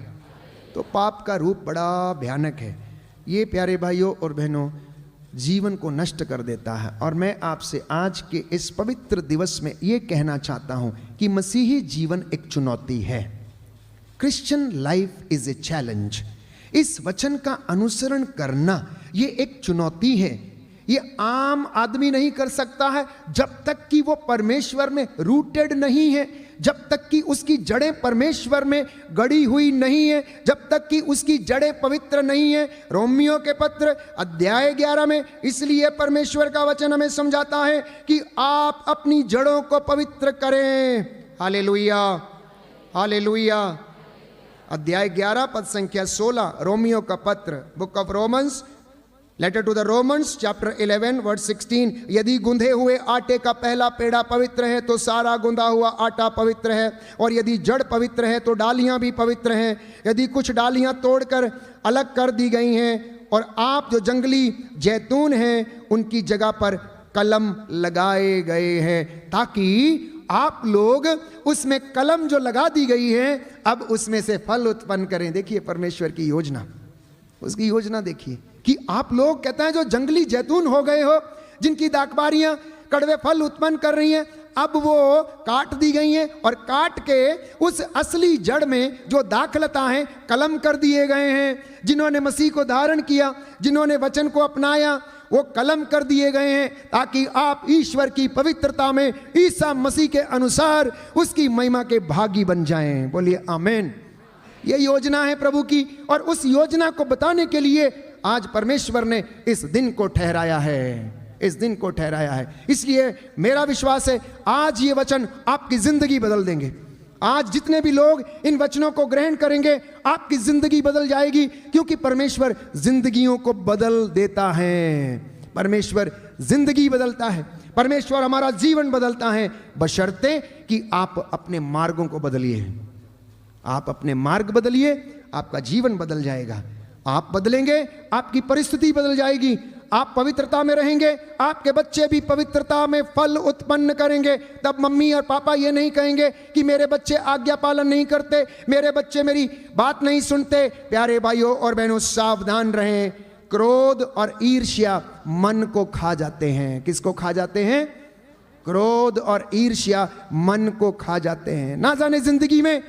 तो पाप का रूप बड़ा भयानक है। ये प्यारे भाइयों और बहनों जीवन को नष्ट कर देता है। और मैं आपसे आज के इस पवित्र दिवस में ये कहना चाहता हूं कि मसीही जीवन एक चुनौती है। Christian life is a challenge. इस वचन का अनुसरण करना ये एक चुनौती है। ये आम आदमी नहीं कर सकता है जब तक कि वो परमेश्वर में रूटेड नहीं है, जब तक कि उसकी जड़ें परमेश्वर में गड़ी हुई नहीं है, जब तक कि उसकी जड़ें पवित्र नहीं है। रोमियो के पत्र अध्याय 11 में इसलिए परमेश्वर का वचन हमें समझाता है कि आप अपनी जड़ों को पवित्र करें। Hallelujah, hallelujah. अध्याय 11 पद संख्या 16, रोमियो का पत्र, book of Romans, letter to the Romans chapter 11 verse 16। यदि गुंधे हुए आटे का पहला पेड़ा पवित्र है तो सारा गुंधा हुआ आटा पवित्र है, और यदि जड़ पवित्र है तो डालियां भी पवित्र हैं। यदि कुछ डालियां तोड़कर अलग कर दी गई हैं और आप जो जंगली जैतून हैं उनकी जगह पर कलम लगाए गए हैं, ताकि आप लोग उसमें कलम जो लगा दी गई है अब उसमें से फल उत्पन्न करें। देखिए परमेश्वर की योजना, उसकी योजना देखिए कि आप लोग कहते हैं जो जंगली जैतून हो गए हो, जिनकी दाखबारियां कड़वे फल उत्पन्न कर रही हैं, अब वो काट दी गई हैं और काट के उस असली जड़ में जो दाखलता है कलम कर दिए गए हैं। जिन्होंने मसीह को धारण किया, जिन्होंने वचन को अपनाया, वो कलम कर दिए गए हैं, ताकि आप ईश्वर की पवित्रता में ईसा मसीह के अनुसार उसकी महिमा के भागी बन जाएं। बोलिए आमीन। ये योजना है प्रभु की, और उस योजना को बताने के लिए आज परमेश्वर ने इस दिन को ठहराया है, इस दिन को ठहराया है। इसलिए मेरा विश्वास है आज ये वचन आपकी जिंदगी बदल देंगे। आज जितने भी लोग इन वचनों को ग्रहण करेंगे आपकी जिंदगी बदल जाएगी, क्योंकि परमेश्वर जिंदगियों को बदल देता है। परमेश्वर जिंदगी बदलता है, परमेश्वर हमारा जीवन बदलता है, बशर्ते कि आप अपने मार्गों को बदलिए। आप अपने मार्ग बदलिए, आपका जीवन बदल जाएगा। आप बदलेंगे, आपकी परिस्थिति बदल जाएगी। आप पवित्रता में रहेंगे, आपके बच्चे भी पवित्रता में फल उत्पन्न करेंगे। तब मम्मी और पापा ये नहीं कहेंगे कि मेरे बच्चे आज्ञा पालन नहीं करते, मेरे बच्चे मेरी बात नहीं सुनते। प्यारे भाइयों और बहनों, सावधान रहें। क्रोध और ईर्ष्या मन को खा जाते हैं। किसको खा जाते हैं? क्रोध और ईर्ष्या मन को खा जाते हैं। ना जाने जिंदगी में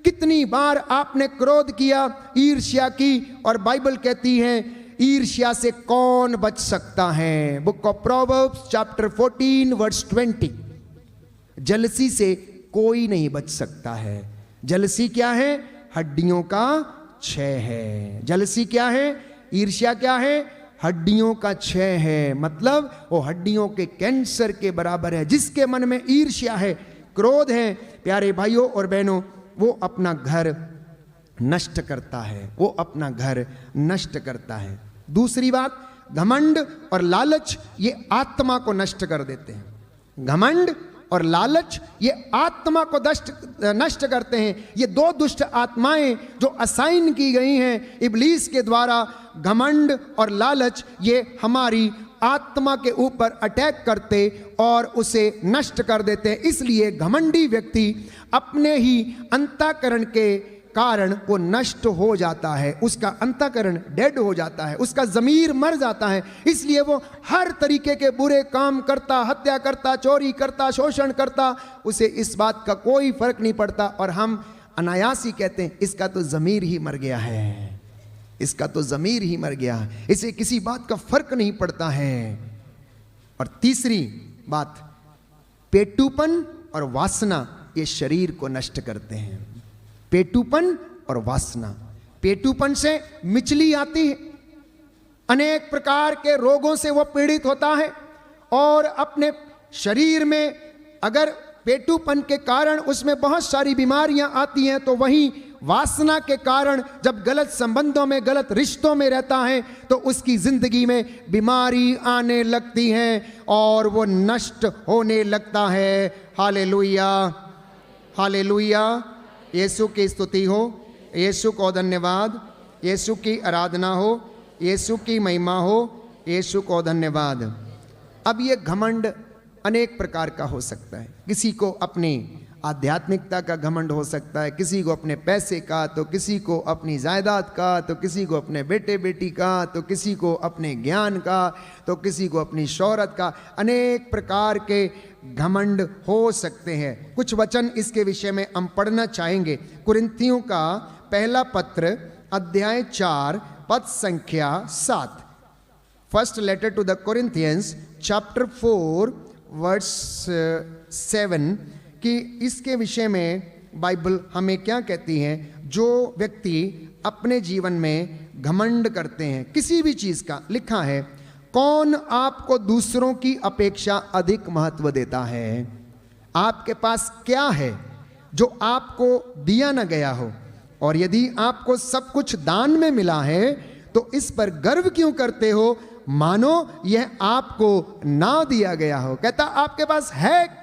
कितनी बार आपने क्रोध किया, ईर्ष्या की, और बाइबल कहती है ईर्ष्या से कौन बच सकता है। Book of Proverbs chapter 14 verse 20। Jealousy से कोई नहीं बच सकता है। जलसी क्या है? हड्डियों का क्षय है। जलसी क्या है? ईर्ष्या क्या है? हड्डियों का क्षय है। मतलब वो हड्डियों के कैंसर के बराबर है। जिसके मन में ईर्ष्या है, क्रोध है, प्यारे भाइयों और बहनों, वो अपना घर नष्ट करता है, वो अपना घर नष्ट करता है। दूसरी बात, घमंड और लालच ये आत्मा को नष्ट कर देते हैं। घमंड और लालच ये आत्मा को नष्ट करते हैं। ये दो दुष्ट आत्माएं जो असाइन की गई हैं इब्लीस के द्वारा, घमंड और लालच, ये हमारी आत्मा के ऊपर अटैक करते और उसे नष्ट कर देते। इसलिए घमंडी व्यक्ति अपने ही अंतःकरण के कारण वो नष्ट हो जाता है, उसका अंतःकरण डेड हो जाता है, उसका ज़मीर मर जाता है। इसलिए वो हर तरीके के बुरे काम करता, हत्या करता, चोरी करता, शोषण करता, उसे इस बात का कोई फर्क नहीं पड़ता। और हम अनायास ही कहते हैं इसका तो ज़मीर ही मर गया है, इसका तो ज़मीर ही मर गया, इसे किसी बात का फर्क नहीं पड़ता है। और तीसरी बात, पेटूपन और वासना ये शरीर को नष्ट करते हैं। पेटूपन और वासना, पेटूपन से मिचली आती है, अनेक प्रकार के रोगों से वो पीड़ित होता है, और अपने शरीर में अगर पेटूपन के कारण उसमें बहुत सारी बीमारियां आती हैं, तो वहीं वासना के कारण जब गलत संबंधों में, गलत रिश्तों में रहता है तो उसकी जिंदगी में बीमारी आने लगती है और वो नष्ट होने लगता है। हालेलुया, हालेलुया, यीशु की स्तुति हो, यीशु को धन्यवाद, यीशु की आराधना हो, यीशु की महिमा हो, यीशु को धन्यवाद। अब ये घमंड अनेक प्रकार का हो सकता है। किसी को अपनी आध्यात्मिकता का घमंड हो सकता है, किसी को अपने पैसे का, तो किसी को अपनी जायदाद का, तो किसी को अपने बेटे बेटी का, तो किसी को अपने ज्ञान का, तो किसी को अपनी शोहरत का। अनेक प्रकार के घमंड हो सकते हैं। कुछ वचन इसके विषय में हम पढ़ना चाहेंगे। कुरिन्थियों का पहला पत्र अध्याय 4 पद संख्या 7। First letter to the Corinthians chapter 4 verse 7 कि इसके विषय में बाइबल हमें क्या कहती है। जो व्यक्ति अपने जीवन में घमंड करते हैं किसी भी चीज़ का, लिखा है, कौन आपको दूसरों की अपेक्षा अधिक महत्व देता है? आपके पास क्या है जो आपको दिया न गया हो? और यदि आपको सब कुछ दान में मिला है तो इस पर गर्व क्यों करते हो, मानो यह आपको ना दिया गया हो। कहता आपके पास है,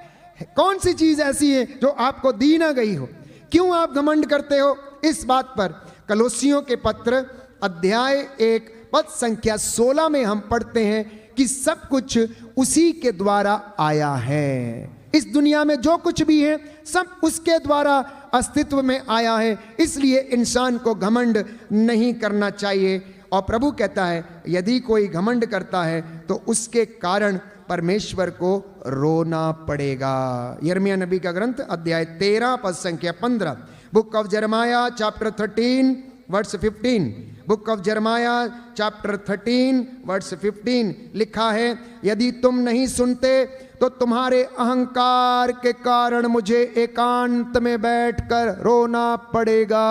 कौन सी चीज ऐसी है जो आपको दी ना गई हो? क्यों आप घमंड करते हो इस बात पर? कलोसियों के पत्र अध्याय 1 पद संख्या 16 में हम पढ़ते हैं कि सब कुछ उसी के द्वारा आया है। इस दुनिया में जो कुछ भी है सब उसके द्वारा अस्तित्व में आया है, इसलिए इंसान को घमंड नहीं करना चाहिए। और प्रभु कहता है यदि कोई घमंड करता है तो उसके कारण परमेश्वर को रोना पड़ेगा। यिर्मयाह नबी का ग्रंथ अध्याय 13 पद संख्या 15। Book of Jeremiah chapter 13 verse 15। Book of Jeremiah chapter 13 verse 15 लिखा है, यदि तुम नहीं सुनते तो तुम्हारे अहंकार के कारण मुझे एकांत में बैठकर रोना पड़ेगा।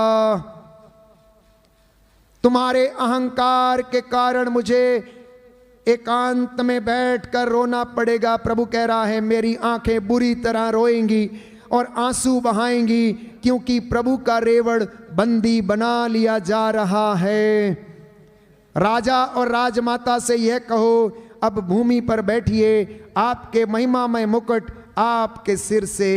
तुम्हारे अहंकार के कारण मुझे एकांत में बैठकर रोना पड़ेगा। प्रभु कह रहा है मेरी आंखें बुरी तरह रोएंगी और आंसू बहाएंगी, क्योंकि प्रभु का रेवड़ बंदी बना लिया जा रहा है। राजा और राजमाता से यह कहो, अब भूमि पर बैठिए, आपके महिमामय मुकुट आपके सिर से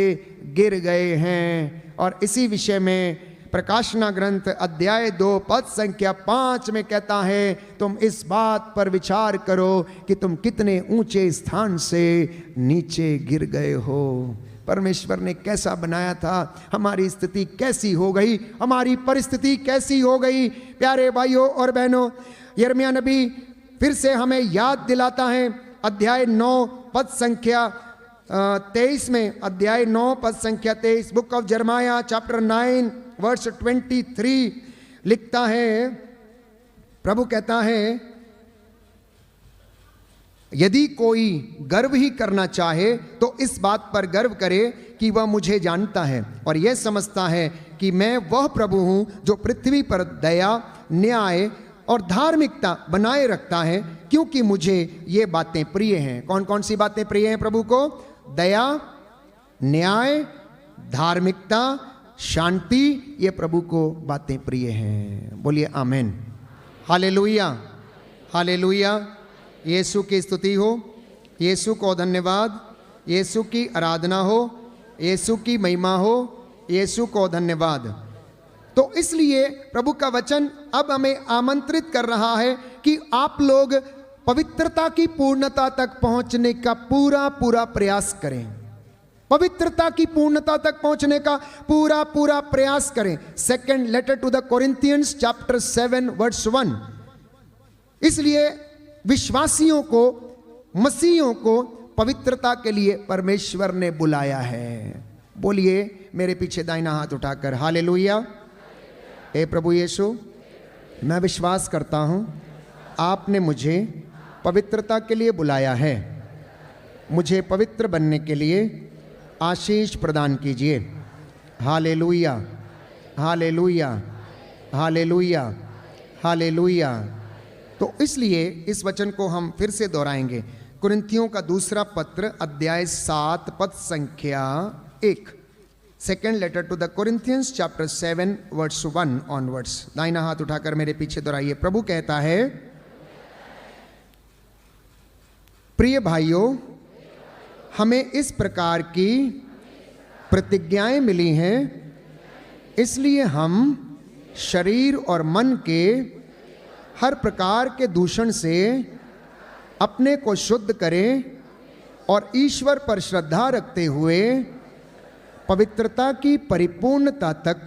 गिर गए हैं। और इसी विषय में प्रकाशना ग्रंथ अध्याय 2 पद संख्या 5 में कहता है, तुम इस बात पर विचार करो कि तुम कितने ऊंचे स्थान से नीचे गिर गए हो। परमेश्वर ने कैसा बनाया था, हमारी स्थिति कैसी हो गई, हमारी परिस्थिति कैसी हो गई। प्यारे भाइयों और बहनों, यिर्मयाह नबी फिर से हमें याद दिलाता है। अध्याय 9 पद संख्या 23 में, अध्याय 9 पद संख्या 23, book of Jeremiah chapter 9 verse 23 लिखता है, प्रभु कहता है यदि कोई गर्व ही करना चाहे तो इस बात पर गर्व करे कि वह मुझे जानता है और यह समझता है कि मैं वह प्रभु हूं जो पृथ्वी पर दया, न्याय और धार्मिकता बनाए रखता है, क्योंकि मुझे ये बातें प्रिय हैं। कौन कौन सी बातें प्रिय हैं प्रभु को? दया, न्याय, धार्मिकता, शांति, ये प्रभु को बातें प्रिय हैं। बोलिए आमीन, हालेलुया, हालेलुया। यीशु की स्तुति हो, यीशु को धन्यवाद, यीशु की आराधना हो, यीशु की महिमा हो, यीशु को धन्यवाद। तो इसलिए प्रभु का वचन अब हमें आमंत्रित कर रहा है कि आप लोग पवित्रता की पूर्णता तक पहुंचने का पूरा पूरा प्रयास करें। पवित्रता की पूर्णता तक पहुंचने का पूरा पूरा प्रयास करें। Second letter to the Corinthians chapter 7 verse 1। इसलिए विश्वासियों को, मसीहियों को पवित्रता के लिए परमेश्वर ने बुलाया है। बोलिए मेरे पीछे दाहिना हाथ उठाकर हालेलुया। हे प्रभु यीशु, मैं विश्वास करता हूँ आपने मुझे पवित्रता के लिए बुलाया है। मुझे पवित्र बनने के लिए आशीष प्रदान कीजिए। Hallelujah, hallelujah, hallelujah, hallelujah. तो इसलिए इस वचन को हम फिर से दोहराएंगे। कुरिन्थियों का दूसरा पत्र अध्याय 7 पद संख्या 1। Second letter to the Corinthians chapter 7 verse 1 onwards. दाहिना हाथ उठाकर मेरे पीछे दोहराइए। प्रभु कहता है, प्रिय भाइयों, हमें इस प्रकार की प्रतिज्ञाएं मिली हैं, इसलिए हम शरीर और मन के हर प्रकार के दूषण से अपने को शुद्ध करें और ईश्वर पर श्रद्धा रखते हुए पवित्रता की परिपूर्णता तक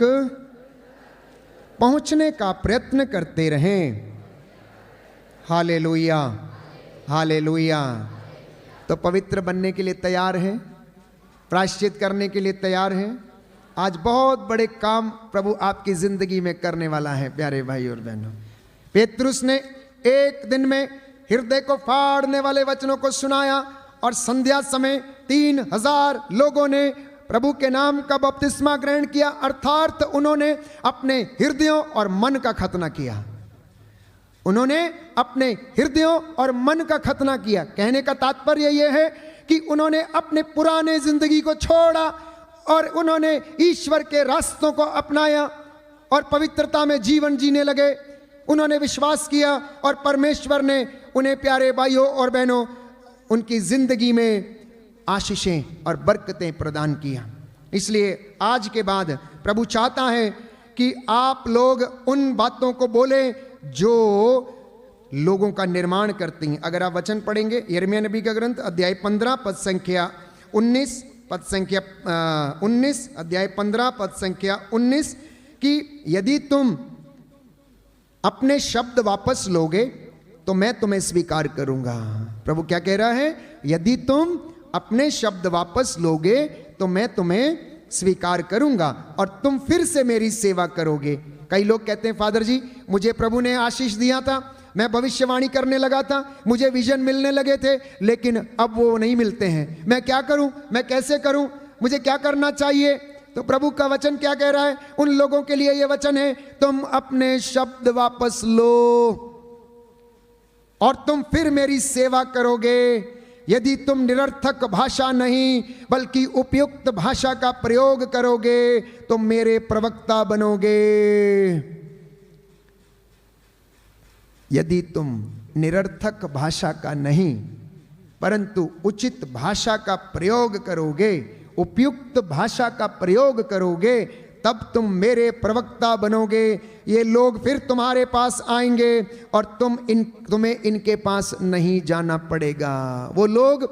पहुंचने का प्रयत्न करते रहें। Hallelujah, hallelujah. तो पवित्र बनने के लिए तैयार हैं, प्रायश्चित करने के लिए तैयार हैं। आज बहुत बड़े काम प्रभु आपकी जिंदगी में करने वाला है प्यारे भाई और बहनों। पेतरुस ने एक दिन में हृदय को फाड़ने वाले वचनों को सुनाया और संध्या समय 3000 लोगों ने प्रभु के नाम का बपतिस्मा ग्रहण किया, अर्थात उन्होंने अपने हृदयों और मन का खतना किया। उन्होंने अपने हृदयों और मन का खतना किया। कहने का तात्पर्य यह है कि उन्होंने अपने पुराने जिंदगी को छोड़ा और उन्होंने ईश्वर के रास्तों को अपनाया और पवित्रता में जीवन जीने लगे। उन्होंने विश्वास किया और परमेश्वर ने उन्हें प्यारे भाइयों और बहनों उनकी जिंदगी में आशीषें और बरकतें प्रदान किया। इसलिए आज के बाद प्रभु चाहता है कि आप लोग उन बातों को बोलें जो लोगों का निर्माण करती हैं। अगर आप वचन पढ़ेंगे यिर्मयाह नबी का ग्रंथ अध्याय 15 पद संख्या 19 अध्याय 15 पद संख्या 19 कि यदि तुम अपने शब्द वापस लोगे तो मैं तुम्हें स्वीकार करूंगा। प्रभु क्या कह रहा है? यदि तुम अपने शब्द वापस लोगे तो मैं तुम्हें स्वीकार करूंगा और तुम फिर से मेरी सेवा करोगे। कई लोग कहते हैं, फादर जी मुझे प्रभु ने आशीष दिया था, मैं भविष्यवाणी करने लगा था, मुझे विजन मिलने लगे थे, लेकिन अब वो नहीं मिलते हैं। मैं क्या करूं? मैं कैसे करूं? मुझे क्या करना चाहिए? तो प्रभु का वचन क्या कह रहा है? उन लोगों के लिए यह वचन है, तुम अपने शब्द वापस लो और तुम फिर मेरी सेवा करोगे। यदि तुम निरर्थक भाषा नहीं बल्कि उपयुक्त भाषा का प्रयोग करोगे तो मेरे प्रवक्ता बनोगे। यदि तुम निरर्थक भाषा का नहीं परंतु उचित भाषा का प्रयोग करोगे, उपयुक्त भाषा का प्रयोग करोगे, तब तुम मेरे प्रवक्ता बनोगे। ये लोग फिर तुम्हारे पास आएंगे और तुम्हें इनके पास नहीं जाना पड़ेगा। वो लोग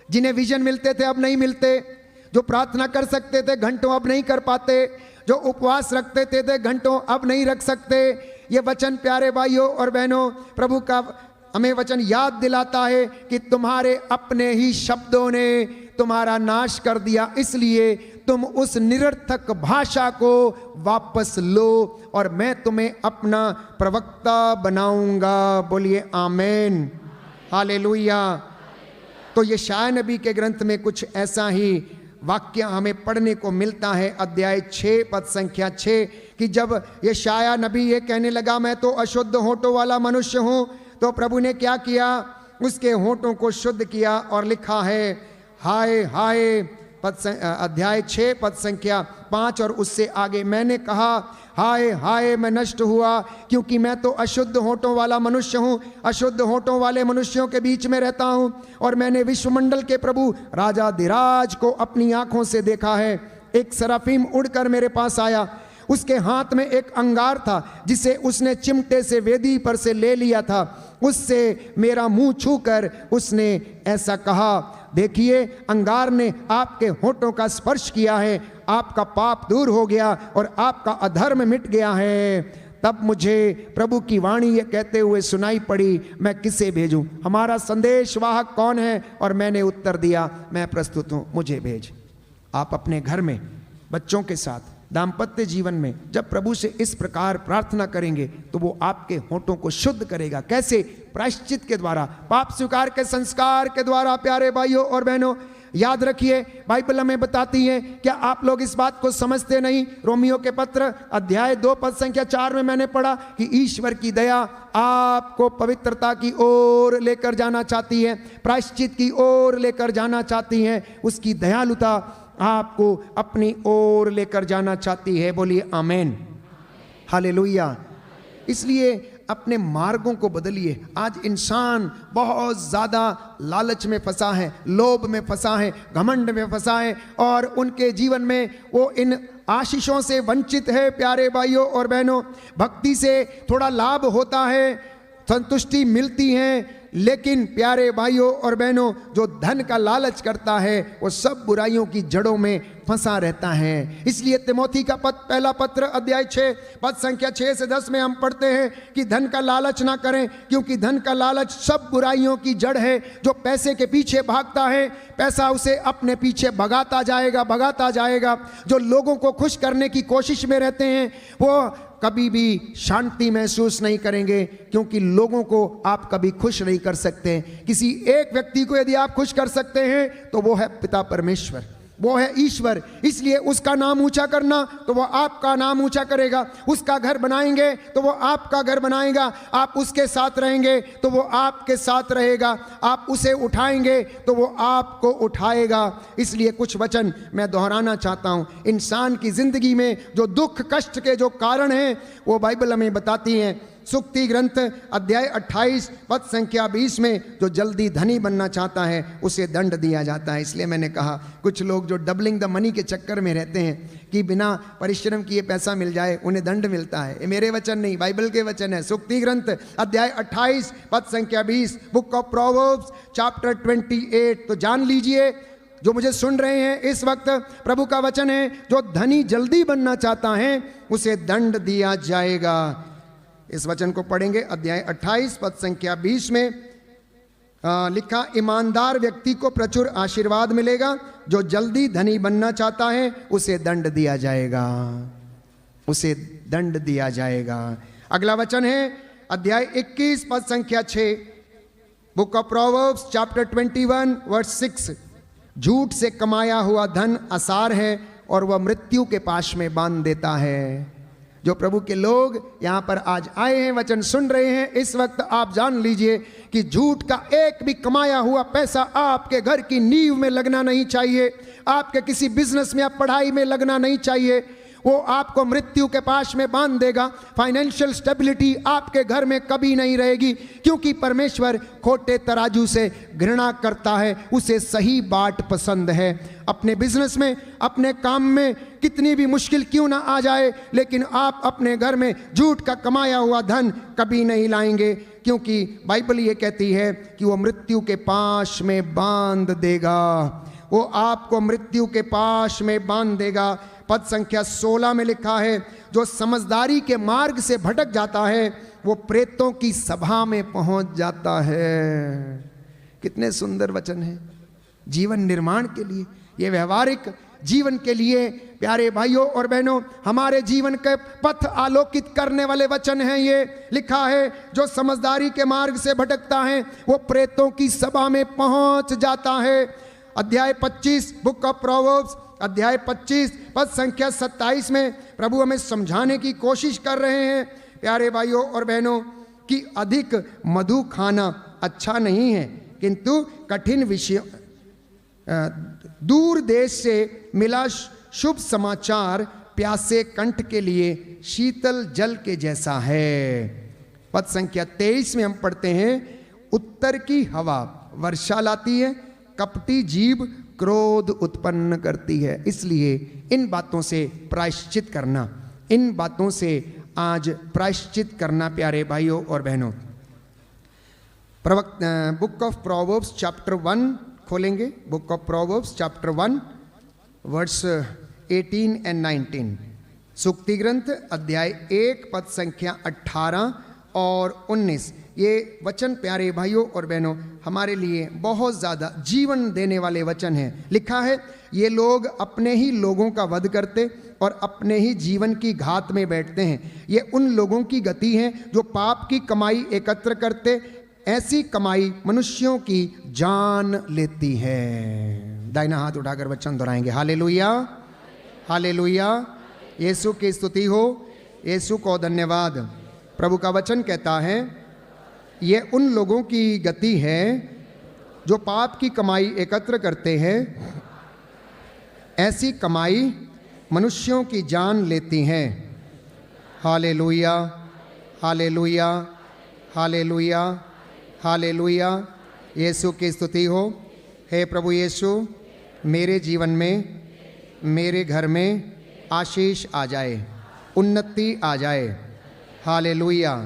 जिन्हें विजन मिलते थे अब नहीं मिलते, जो प्रार्थना कर सकते थे घंटों अब नहीं कर पाते, जो उपवास रखते थे घंटों अब नहीं रख सकते। ये वचन प्यारे भाइयों और बहनों प्रभु का हमें वचन याद दिलाता है कि तुम्हारे अपने ही शब्दों ने तुम्हारा नाश कर दिया, इसलिए तुम उस निरर्थक भाषा को वापस लो और मैं तुम्हें अपना प्रवक्ता बनाऊंगा। बोलिए आमेन, हालेलुया। तो यशायाह नबी के ग्रंथ में कुछ ऐसा ही वाक्य हमें पढ़ने को मिलता है, अध्याय 6 पद संख्या 6 कि जब यशायाह नबी ये कहने लगा मैं तो अशुद्ध होठों वाला मनुष्य हूं, तो प्रभु ने क्या किया? उसके होठों को शुद्ध किया और लिखा है हाय हाय अध्याय 6 पद संख्या 5 और उससे आगे, मैंने कहा हाय हाय मैं नष्ट हुआ क्योंकि मैं तो अशुद्ध होठों वाला मनुष्य हूँ। अशुद्ध होठों वाले मनुष्यों के बीच में रहता हूँ और मैंने विश्वमंडल के प्रभु राजाधिराज को अपनी आंखों से देखा है। एक सराफीम उड़कर मेरे पास आया, उसके हाथ में एक अंगार था जिसे उसने चिमटे से वेदी पर से ले लिया था। उससे मेरा मुंह छूकर उसने ऐसा कहा, देखिए अंगार ने आपके होठों का स्पर्श किया है, आपका पाप दूर हो गया और आपका अधर्म मिट गया है। तब मुझे प्रभु की वाणी ये कहते हुए सुनाई पड़ी, मैं किसे भेजूं? हमारा संदेशवाहक कौन है? और मैंने उत्तर दिया, मैं प्रस्तुत हूं, मुझे भेज। आप अपने घर में बच्चों के साथ दाम्पत्य जीवन में जब प्रभु से इस प्रकार प्रार्थना करेंगे तो वो आपके होठों को शुद्ध करेगा। कैसे? प्रायश्चित के द्वारा, पाप स्वीकार के संस्कार के द्वारा। प्यारे भाइयों और बहनों, याद रखिए, बाइबल हमें बताती है, क्या आप लोग इस बात को समझते नहीं? रोमियो के पत्र अध्याय 2 पद संख्या 4 में मैंने पढ़ा कि ईश्वर की दया आपको पवित्रता की ओर लेकर जाना चाहती है, प्रायश्चित की ओर लेकर जाना चाहती है, उसकी दयालुता आपको अपनी ओर लेकर जाना चाहती है। बोलिए आमेन, हालेलुया। इसलिए अपने मार्गों को बदलिए। आज इंसान बहुत ज़्यादा लालच में फंसा है, लोभ में फंसा है, घमंड में फंसा है और उनके जीवन में वो इन आशीषों से वंचित है। प्यारे भाइयों और बहनों, भक्ति से थोड़ा लाभ होता है, संतुष्टि मिलती है, लेकिन प्यारे भाइयों और बहनों, जो धन का लालच करता है वो सब बुराइयों की जड़ों में फंसा रहता है। इसलिए तिमोथी का पहला पत्र अध्याय 6 पद संख्या 6 से 10 में हम पढ़ते हैं कि धन का लालच ना करें, क्योंकि धन का लालच सब बुराइयों की जड़ है। जो पैसे के पीछे भागता है, पैसा उसे अपने पीछे भगाता जाएगा। जो लोगों को खुश करने की कोशिश में रहते हैं वो कभी भी शांति महसूस नहीं करेंगे, क्योंकि लोगों को आप कभी खुश नहीं कर सकते। किसी एक व्यक्ति को यदि आप खुश कर सकते हैं तो वो है पिता परमेश्वर, वो है ईश्वर। इसलिए उसका नाम ऊंचा करना तो वो आपका नाम ऊंचा करेगा, उसका घर बनाएंगे तो वो आपका घर बनाएगा, आप उसके साथ रहेंगे तो वो आपके साथ रहेगा, आप उसे उठाएंगे तो वो आपको उठाएगा। इसलिए कुछ वचन मैं दोहराना चाहता हूँ। इंसान की जिंदगी में जो दुख कष्ट के जो कारण हैं वो बाइबल हमें बताती हैं। सुक्ति ग्रंथ अध्याय 28 पद संख्या 20 में जो जल्दी धनी बनना चाहता है उसे दंड दिया जाता है। इसलिए मैंने कहा कुछ लोग जो डबलिंग द मनी के चक्कर में रहते हैं कि बिना परिश्रम किए पैसा मिल जाए, उन्हें दंड मिलता है। ये मेरे वचन नहीं, बाइबल के वचन है। सुक्ति ग्रंथ अध्याय 28 पद संख्या 20, बुक ऑफ प्रोवर्ब्स चैप्टर 28। तो जान लीजिए, जो मुझे सुन रहे हैं इस वक्त, प्रभु का वचन है, जो धनी जल्दी बनना चाहता है उसे दंड दिया जाएगा। इस वचन को पढ़ेंगे। अध्याय 28 पद संख्या 20 में लिखा, ईमानदार व्यक्ति को प्रचुर आशीर्वाद मिलेगा, जो जल्दी धनी बनना चाहता है उसे दंड दिया जाएगा, उसे दंड दिया जाएगा। अगला वचन है अध्याय 21 पद संख्या 6, book of Proverbs chapter 21 verse 6। झूठ से कमाया हुआ धन असार है और वह मृत्यु के पाश में बांध देता है। जो प्रभु के लोग यहाँ पर आज आए हैं, वचन सुन रहे हैं, इस वक्त आप जान लीजिए कि झूठ का एक भी कमाया हुआ पैसा आपके घर की नींव में लगना नहीं चाहिए, आपके किसी बिजनेस में या पढ़ाई में लगना नहीं चाहिए। वो आपको मृत्यु के पाश में बांध देगा। फाइनेंशियल स्टेबिलिटी आपके घर में कभी नहीं रहेगी, क्योंकि परमेश्वर खोटे तराजू से घृणा करता है, उसे सही बाट पसंद है। अपने बिजनेस में, अपने काम में कितनी भी मुश्किल क्यों ना आ जाए, लेकिन आप अपने घर में झूठ का कमाया हुआ धन कभी नहीं लाएंगे, क्योंकि बाइबल ये कहती है कि वो मृत्यु के पाश में बांध देगा, वो आपको मृत्यु के पाश में बांध देगा। पद संख्या 16 में लिखा है, जो समझदारी के मार्ग से भटक जाता है वो प्रेतों की सभा में पहुंच जाता है। कितने सुंदर वचन है जीवन निर्माण के लिए, ये व्यवहारिक जीवन के लिए। प्यारे भाइयों और बहनों, हमारे जीवन के पथ आलोकित करने वाले वचन हैं। ये लिखा है, जो समझदारी के मार्ग से भटकता है वो प्रेतों की सभा में पहुंच जाता है। अध्याय 25 बुक ऑफ प्रोवर्ब्स अध्याय 25 पद संख्या 27 में प्रभु हमें समझाने की कोशिश कर रहे हैं, प्यारे भाइयों और बहनों, कि अधिक मधु खाना अच्छा नहीं है, किंतु कठिन विषय दूर देश से मिला शुभ समाचार प्यासे कंठ के लिए शीतल जल के जैसा है। पद संख्या 23 में हम पढ़ते हैं, उत्तर की हवा वर्षा लाती है, कपटी जीभ क्रोध उत्पन्न करती है। इसलिए इन बातों से प्रायश्चित करना, इन बातों से आज प्रायश्चित करना। प्यारे भाइयों और बहनों, बुक ऑफ प्रोवर्ब्स चैप्टर 1 खोलेंगे। Book of Proverbs chapter 1 verse 18 and 19। सूक्ति ग्रंथ अध्याय 1 पद संख्या 18 और 19। ये वचन प्यारे भाइयों और बहनों हमारे लिए बहुत ज़्यादा जीवन देने वाले वचन हैं। लिखा है, ये लोग अपने ही लोगों का वध करते और अपने ही जीवन की घात में बैठते हैं। ये उन लोगों की गति है जो पाप की कमाई एकत्र करते, ऐसी कमाई मनुष्यों की जान लेती है। दाहिना हाथ उठाकर वचन दोहराएंगे, हालेलुया, हालेलुया। यीशु की स्तुति हो, यीशु को धन्यवाद। प्रभु का वचन कहता है ये उन लोगों की गति है जो पाप की कमाई एकत्र करते हैं, ऐसी कमाई मनुष्यों की जान लेती हैं। Hallelujah, hallelujah, hallelujah, hallelujah. यीशु की स्तुति हो। हे प्रभु यीशु, मेरे जीवन में, मेरे घर में आशीष आ जाए, उन्नति आ जाए। हालेलुया।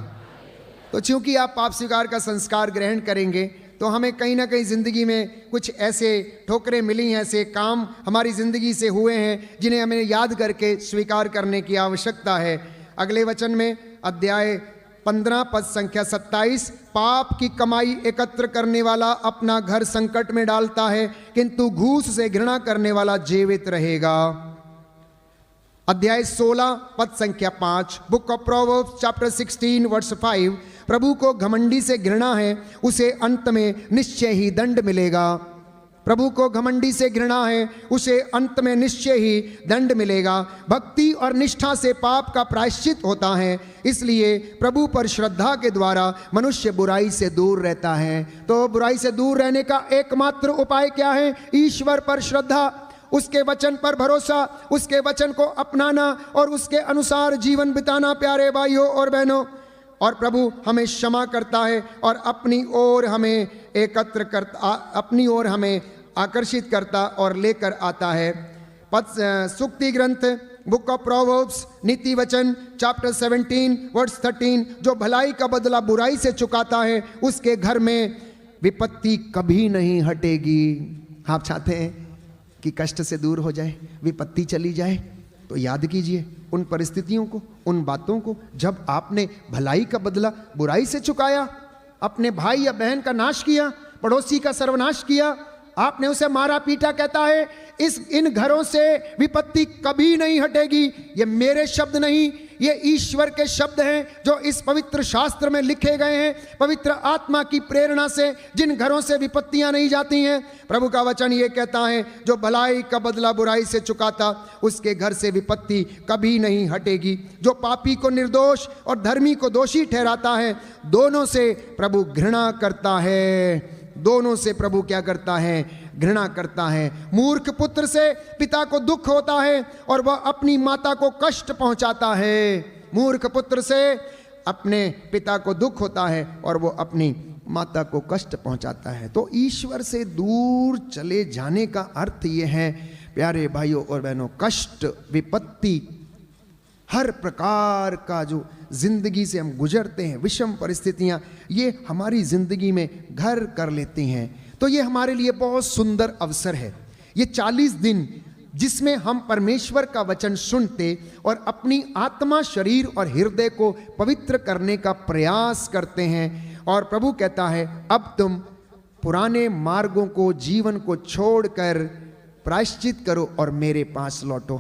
तो चूंकि आप पाप स्वीकार का संस्कार ग्रहण करेंगे तो हमें कहीं ना कहीं ज़िंदगी में कुछ ऐसे ठोकरें मिली हैं, ऐसे काम हमारी ज़िंदगी से हुए हैं जिन्हें हमें याद करके स्वीकार करने की आवश्यकता है। अगले वचन में अध्याय 15 पद संख्या 27, पाप की कमाई एकत्र करने वाला अपना घर संकट में डालता है, किंतु घूस से घृणा करने वाला जीवित रहेगा। अध्याय 16 पद संख्या 5, book of Proverbs chapter 16 verse 5, प्रभु को घमंडी से घृणा है, उसे अंत में निश्चय ही दंड मिलेगा। प्रभु को घमंडी से घृणा है, उसे अंत में निश्चय ही दंड मिलेगा। भक्ति और निष्ठा से पाप का प्रायश्चित होता है, इसलिए प्रभु पर श्रद्धा के द्वारा मनुष्य बुराई से दूर रहता है। तो बुराई से दूर रहने का एकमात्र उपाय क्या है? ईश्वर पर श्रद्धा, उसके वचन पर भरोसा, उसके वचन को अपनाना और उसके अनुसार जीवन बिताना। प्यारे भाइयों और बहनों, और प्रभु हमें क्षमा करता है और अपनी ओर हमें एकत्र करता, अपनी ओर हमें आकर्षित करता और लेकर आता है। सुक्ति ग्रंथ बुक ऑफ प्रोवर्ब्स नीति वचन चैप्टर 17 वर्स 13, जो भलाई का बदला बुराई से चुकाता है उसके घर में विपत्ति कभी नहीं हटेगी। आप चाहते हैं कि कष्ट से दूर हो जाए, विपत्ति चली जाए, तो याद कीजिए उन परिस्थितियों को, उन बातों को जब आपने भलाई का बदला बुराई से चुकाया, अपने भाई या बहन का नाश किया, पड़ोसी का सर्वनाश किया, आपने उसे मारा पीटा। कहता है इन घरों से विपत्ति कभी नहीं हटेगी। ये मेरे शब्द नहीं, ये ईश्वर के शब्द हैं जो इस पवित्र शास्त्र में लिखे गए हैं। पवित्र आत्मा की प्रेरणा से जिन घरों से विपत्तियां नहीं जाती हैं, प्रभु का वचन ये कहता है जो भलाई का बदला बुराई से चुकाता उसके घर से विपत्ति कभी नहीं हटेगी। जो पापी को निर्दोष और धर्मी को दोषी ठहराता है, दोनों से प्रभु घृणा करता है। दोनों से प्रभु क्या करता है? घृणा करता है। मूर्ख पुत्र से पिता को दुख होता है और वह अपनी माता को कष्ट पहुंचाता है। मूर्ख पुत्र से अपने पिता को दुख होता है और वो अपनी माता को कष्ट पहुंचाता है। तो ईश्वर से दूर चले जाने का अर्थ ये है प्यारे भाइयों और बहनों, कष्ट, विपत्ति, हर प्रकार का जो जिंदगी से हम गुजरते हैं, विषम परिस्थितियां, ये हमारी जिंदगी में घर कर लेती हैं। तो ये हमारे लिए बहुत सुंदर अवसर है, ये 40 दिन जिसमें हम परमेश्वर का वचन सुनते और अपनी आत्मा, शरीर और हृदय को पवित्र करने का प्रयास करते हैं। और प्रभु कहता है अब तुम पुराने मार्गों को, जीवन को छोड़कर प्रायश्चित करो और मेरे पास लौटो।